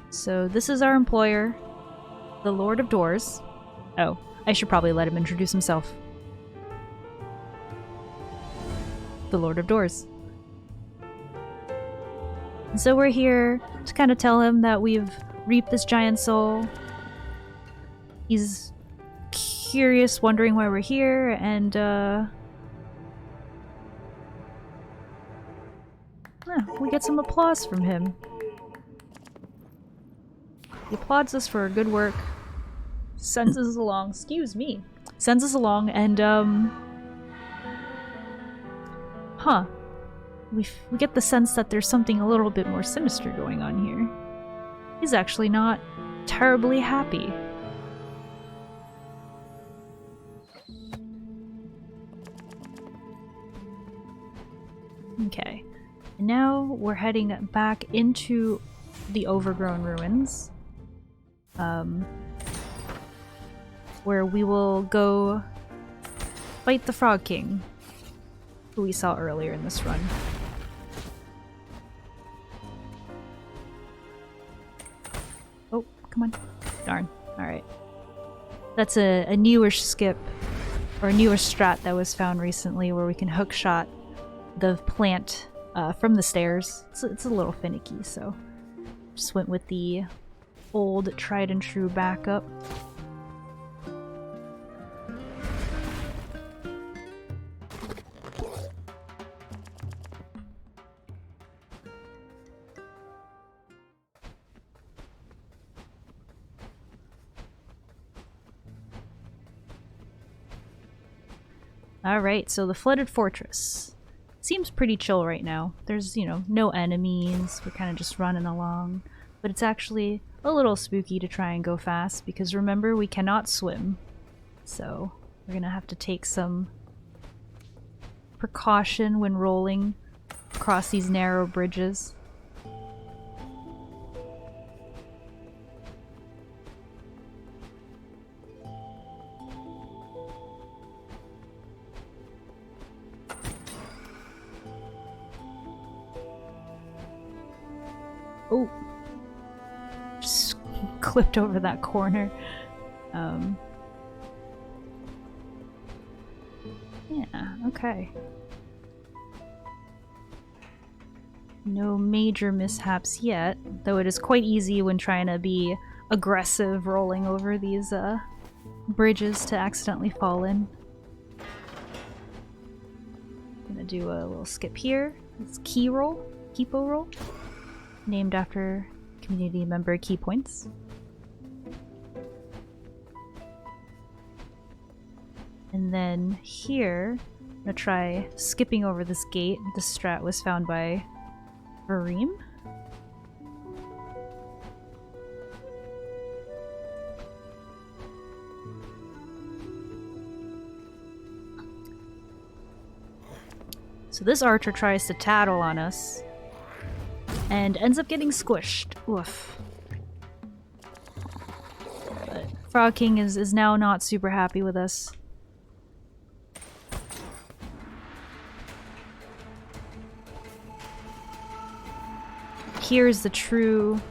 So this is our employer, the Lord of Doors. Oh, I should probably let him introduce himself. The Lord of Doors. And so we're here to kind of tell him that we've reaped this giant soul. He's curious, wondering why we're here, and we get some applause from him. He applauds us for our good work, sends us along, sends us along, and we get the sense that there's something a little bit more sinister going on here. He's actually not terribly happy. Okay, and now we're heading back into the Overgrown Ruins, where we will go fight the Frog King, who we saw earlier in this run. Oh, come on. Darn. Alright. That's a newish skip, or a newer strat that was found recently, where we can hookshot the plant from the stairs. It's a little finicky, so just went with the old tried and true backup. Alright, so the Flooded Fortress. Seems pretty chill right now. There's, you know, no enemies. We're kind of just running along. But it's actually a little spooky to try and go fast, because remember, we cannot swim. So we're gonna have to take some precaution when rolling across these narrow bridges. Oh, just clipped over that corner. Yeah, okay. No major mishaps yet, though it is quite easy when trying to be aggressive rolling over these bridges to accidentally fall in. Gonna do a little skip here. It's key roll, Kipo roll, named after community member key points. And then here, I'm gonna try skipping over this gate. This strat was found by Vareem. So this archer tries to tattle on us and ends up getting squished. Oof. But Frog King is now not super happy with us. Here's the true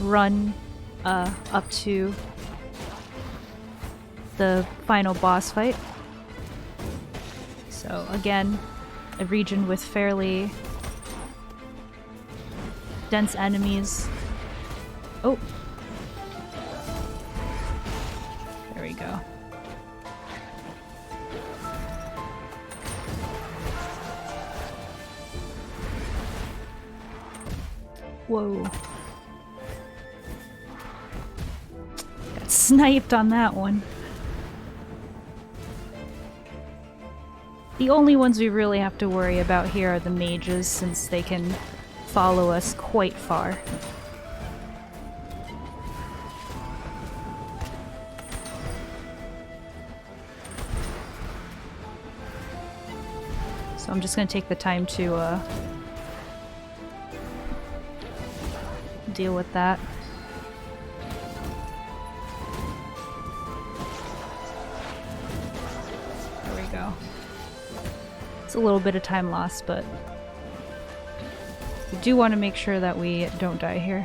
run up to the final boss fight. So again, a region with fairly dense enemies. Oh! There we go. Whoa. Got sniped on that one. The only ones we really have to worry about here are the mages, since they can follow us quite far. So I'm just gonna take the time to deal with that. There we go. It's a little bit of time lost, but we do want to make sure that we don't die here.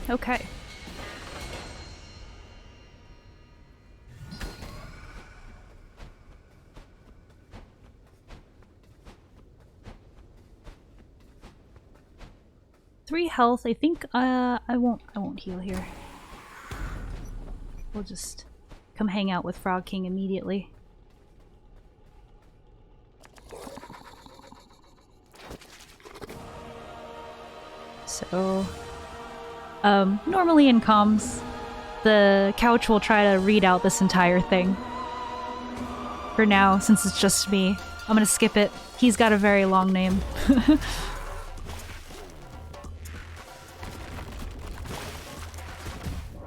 Okay. 3 health. I think I won't heal here. We'll just come hang out with Frog King immediately. So, normally in comms, the couch will try to read out this entire thing. For now, since it's just me, I'm gonna skip it. He's got a very long name.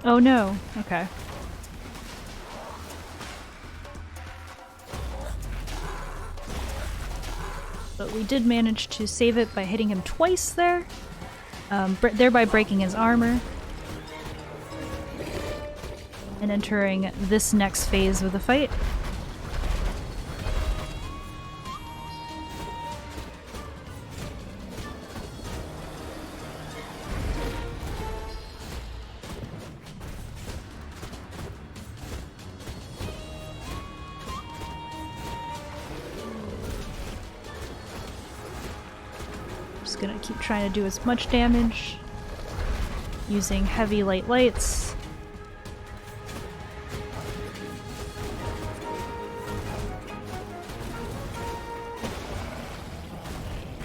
Oh no. Okay. But we did manage to save it by hitting him twice there, thereby breaking his armor. And entering this next phase of the fight. Just gonna keep trying to do as much damage using heavy light lights.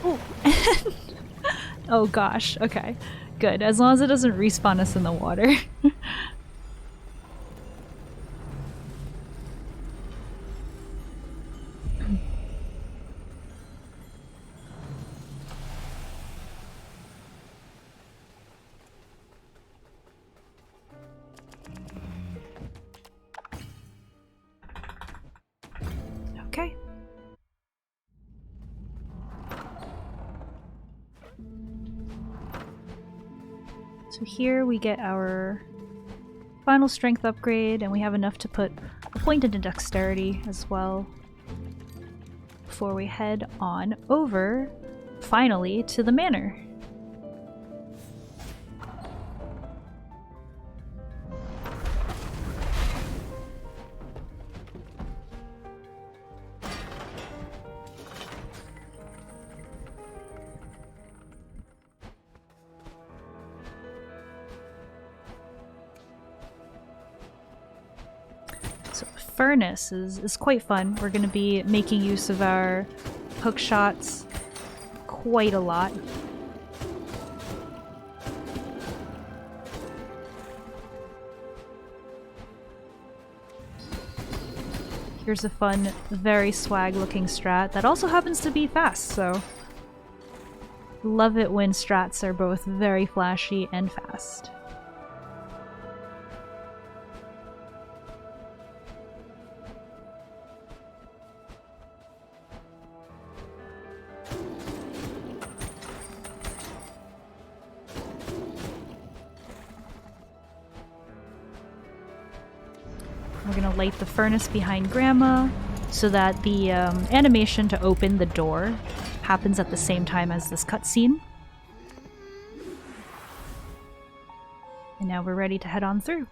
Oh. Oh gosh, okay. Good, as long as it doesn't respawn us in the water. Okay. So here we get our final strength upgrade, and we have enough to put a point into dexterity as well before we head on over, finally, to the manor. So the furnace is quite fun. We're going to be making use of our hook shots quite a lot. Here's a fun, very swag looking strat that also happens to be fast, so love it when strats are both very flashy and fast. We're gonna light the furnace behind Grandma so that the animation to open the door happens at the same time as this cutscene. And now we're ready to head on through.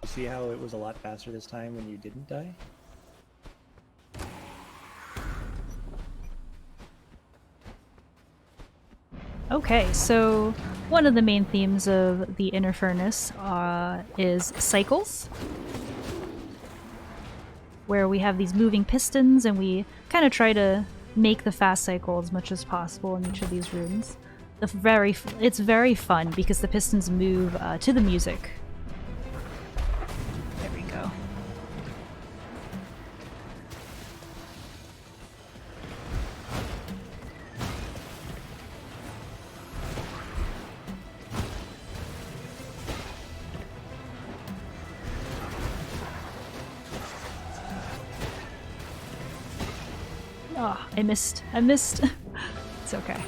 See how it was a lot faster this time when you didn't die? Okay, so one of the main themes of the Inner Furnace is cycles, where we have these moving pistons and we kind of try to make the fast cycle as much as possible in each of these rooms. It's very fun because the pistons move to the music. There we go. Oh, I missed. It's okay.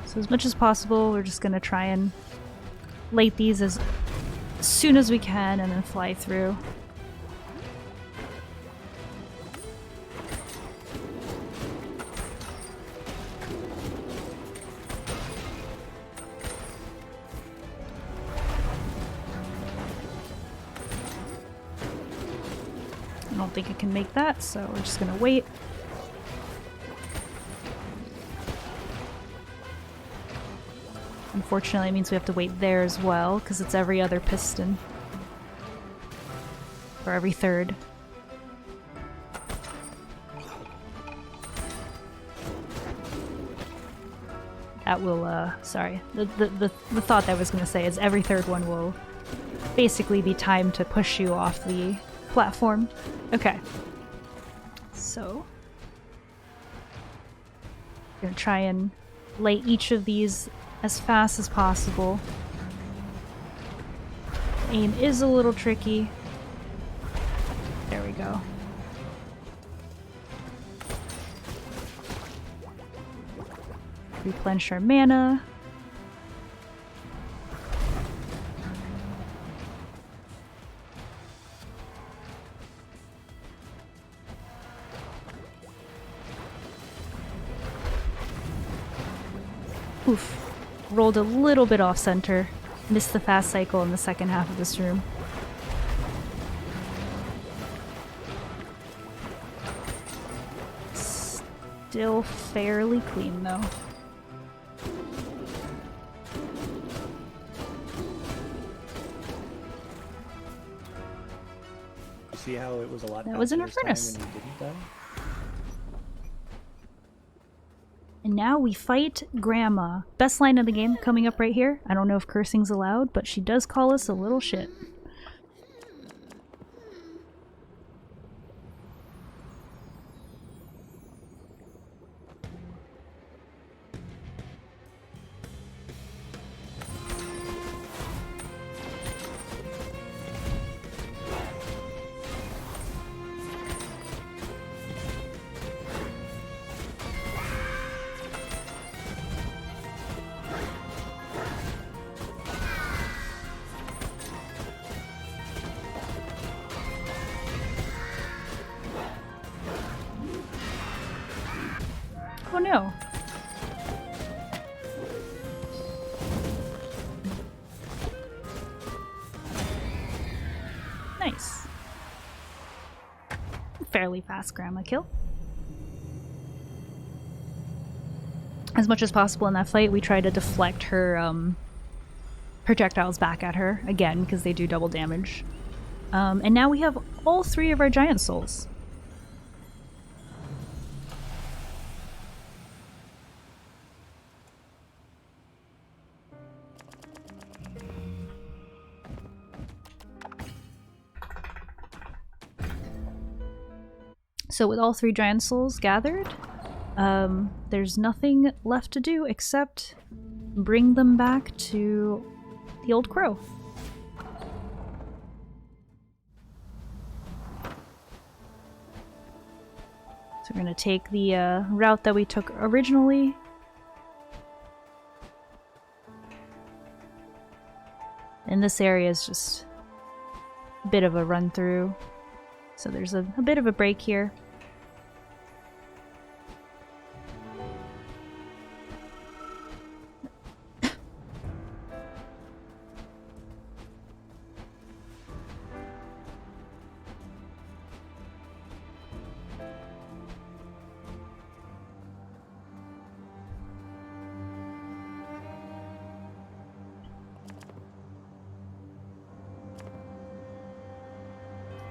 So as much as possible, we're just gonna try and light these as as soon as we can and then fly through. I don't think I can make that, so we're just gonna wait. Unfortunately, it means we have to wait there as well, because it's every other piston. Or every third. That will, sorry. The thought that I was gonna say is every third one will basically be timed to push you off the platform. Okay. So I'm gonna try and lay each of these as fast as possible. Aim is a little tricky. There we go. Replenish our mana. Oof. Rolled a little bit off center. Missed the fast cycle in the second half of this room. Still fairly clean though. See how it was a lot That was in faster our this furnace. time when you didn't die? And now we fight Grandma. Best line of the game coming up right here. I don't know if cursing's allowed, but she does call us a little shit. Oh no. Nice. Fairly fast Grandma kill. As much as possible in that fight, we try to deflect her projectiles back at her, again, because they do double damage. And now we have all three of our giant souls. So with all three giant souls gathered, there's nothing left to do except bring them back to the old crow. So we're gonna take the route that we took originally. And this area is just a bit of a run through. So there's a bit of a break here.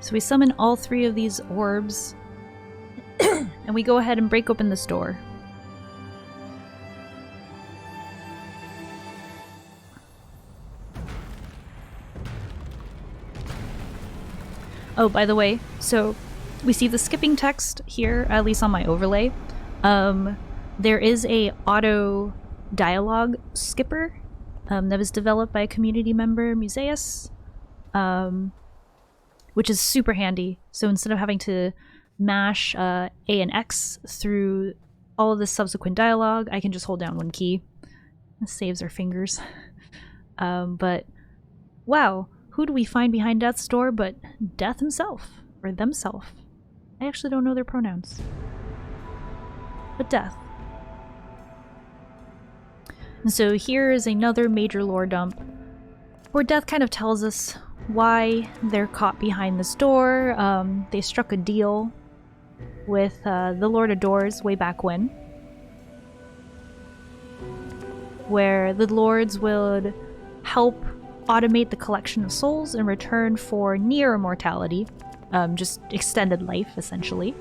So we summon all three of these orbs, and we go ahead and break open this door. Oh, by the way, so we see the skipping text here, at least on my overlay. There is a auto dialogue skipper that was developed by a community member, Museus. Which is super handy. So instead of having to mash A and X through all of the subsequent dialogue, I can just hold down one key. This saves our fingers. But wow, who do we find behind Death's door but Death himself, or themself. I actually don't know their pronouns. But Death. And so here is another major lore dump, where Death kind of tells us why they're caught behind this door. They struck a deal with the Lord of Doors way back when, where the lords would help automate the collection of souls in return for near immortality, just extended life, essentially.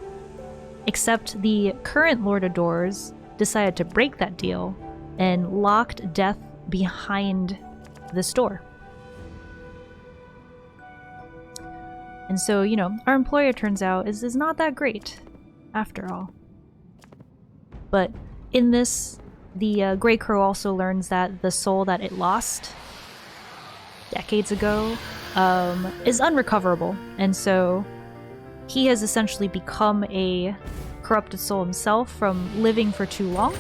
Except the current Lord of Doors decided to break that deal and locked Death behind this door. And so, you know, our employer, turns out, is not that great, after all. But in this, the Grey Crow also learns that the soul that it lost decades ago is unrecoverable, and so he has essentially become a corrupted soul himself from living for too long.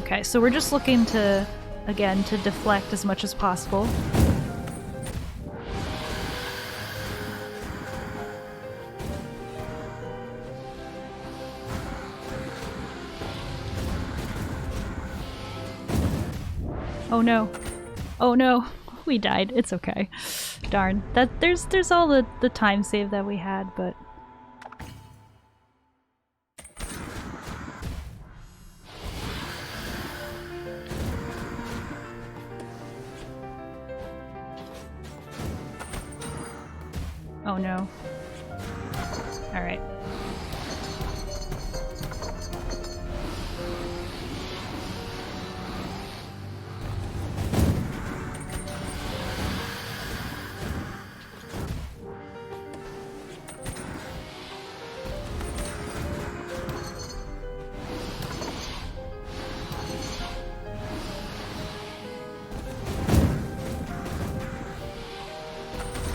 Okay, so we're just looking to, again, to deflect as much as possible. Oh no. Oh no. We died. It's okay. Darn. There's all the time save that we had, but oh no. Alright.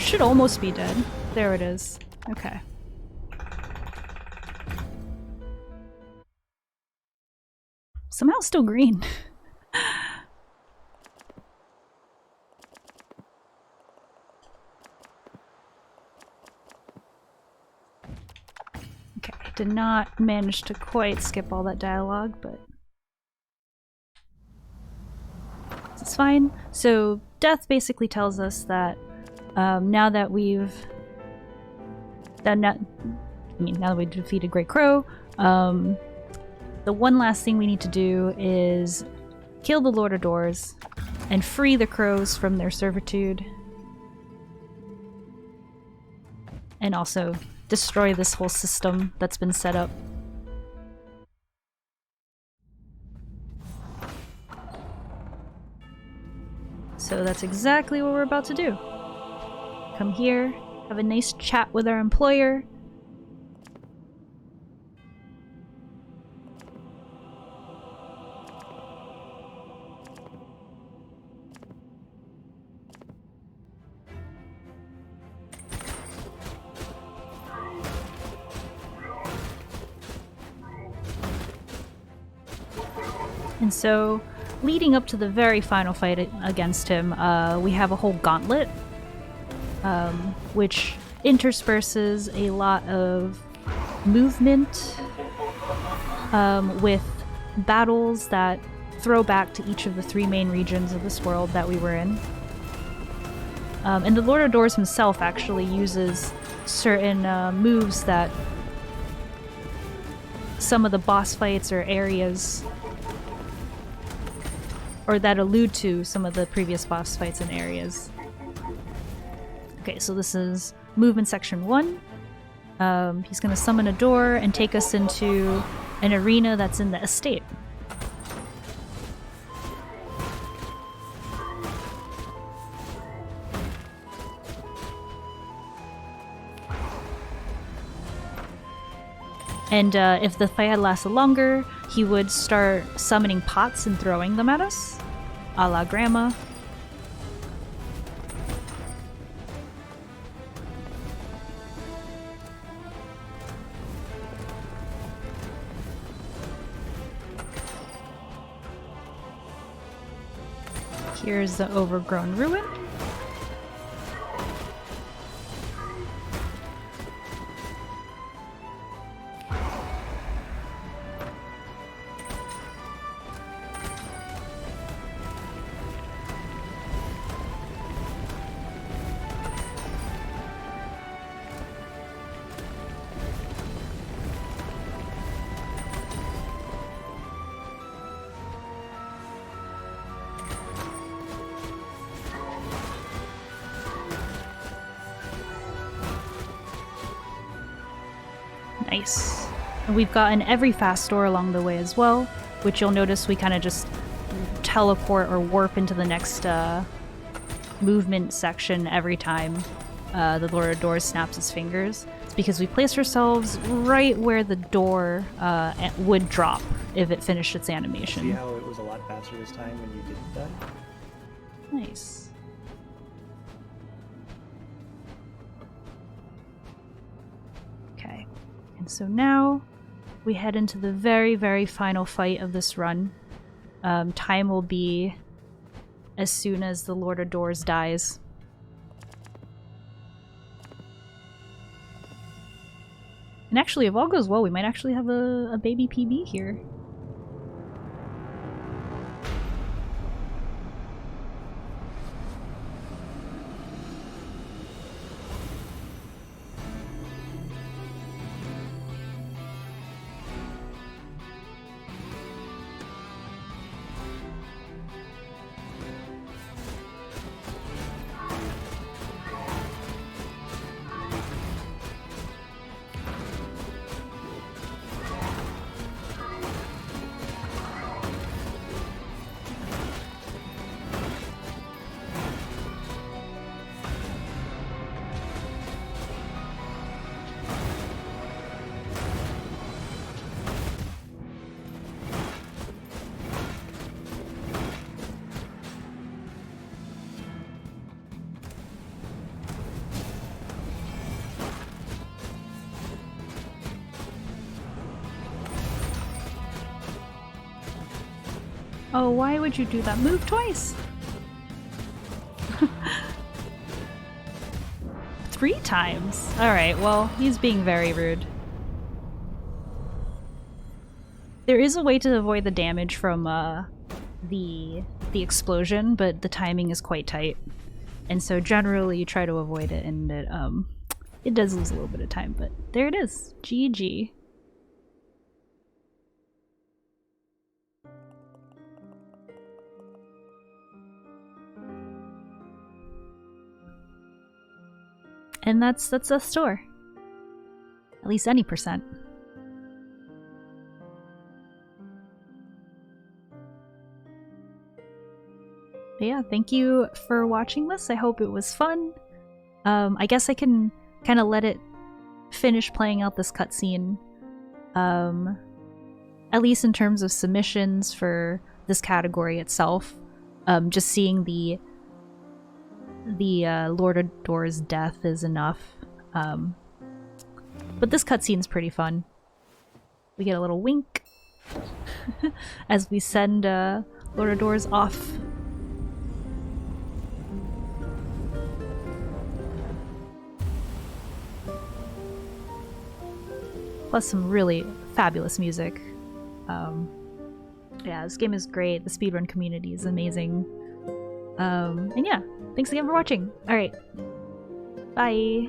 Should almost be dead. There it is. Okay. Somehow still green. Okay, did not manage to quite skip all that dialogue, but it's fine. So Death basically tells us that now that we've now that we defeated Grey Crow, the one last thing we need to do is kill the Lord of Doors and free the crows from their servitude, and also destroy this whole system that's been set up. So that's exactly what we're about to do. Come here, have a nice chat with our employer. And so, leading up to the very final fight against him, we have a whole gauntlet, which intersperses a lot of movement with battles that throw back to each of the three main regions of this world that we were in. And the Lord of Doors himself actually uses certain moves that some of the boss fights or areas, or that allude to some of the previous boss fights and areas. Okay, so this is movement section 1. He's gonna summon a door and take us into an arena that's in the estate. And if the fight had lasted longer, he would start summoning pots and throwing them at us, a la Grandma. Here's the overgrown ruin. Nice. And we've gotten every fast door along the way as well, which you'll notice we kind of just teleport or warp into the next movement section every time the Lord of Doors snaps his fingers. It's because we placed ourselves right where the door would drop if it finished its animation. See how it was a lot faster this time when you didn't die? Nice. Okay. And so now we head into the very, very final fight of this run. Time will be as soon as the Lord of Doors dies. And actually, if all goes well, we might actually have a baby PB here. Oh, why would you do that? Move twice! 3 times? Alright, well, he's being very rude. There is a way to avoid the damage from the explosion, but the timing is quite tight. And so generally you try to avoid it, and it does lose a little bit of time, but there it is. GG. And that's a store. At least any percent. But yeah, thank you for watching this. I hope it was fun. I guess I can kind of let it finish playing out this cutscene. At least in terms of submissions for this category itself. Just seeing the Lord of Doors death is enough. But this cutscene's pretty fun. We get a little wink as we send Lord of Doors off. Plus some really fabulous music. Yeah, this game is great. The speedrun community is amazing. And yeah, thanks again for watching. Alright. Bye.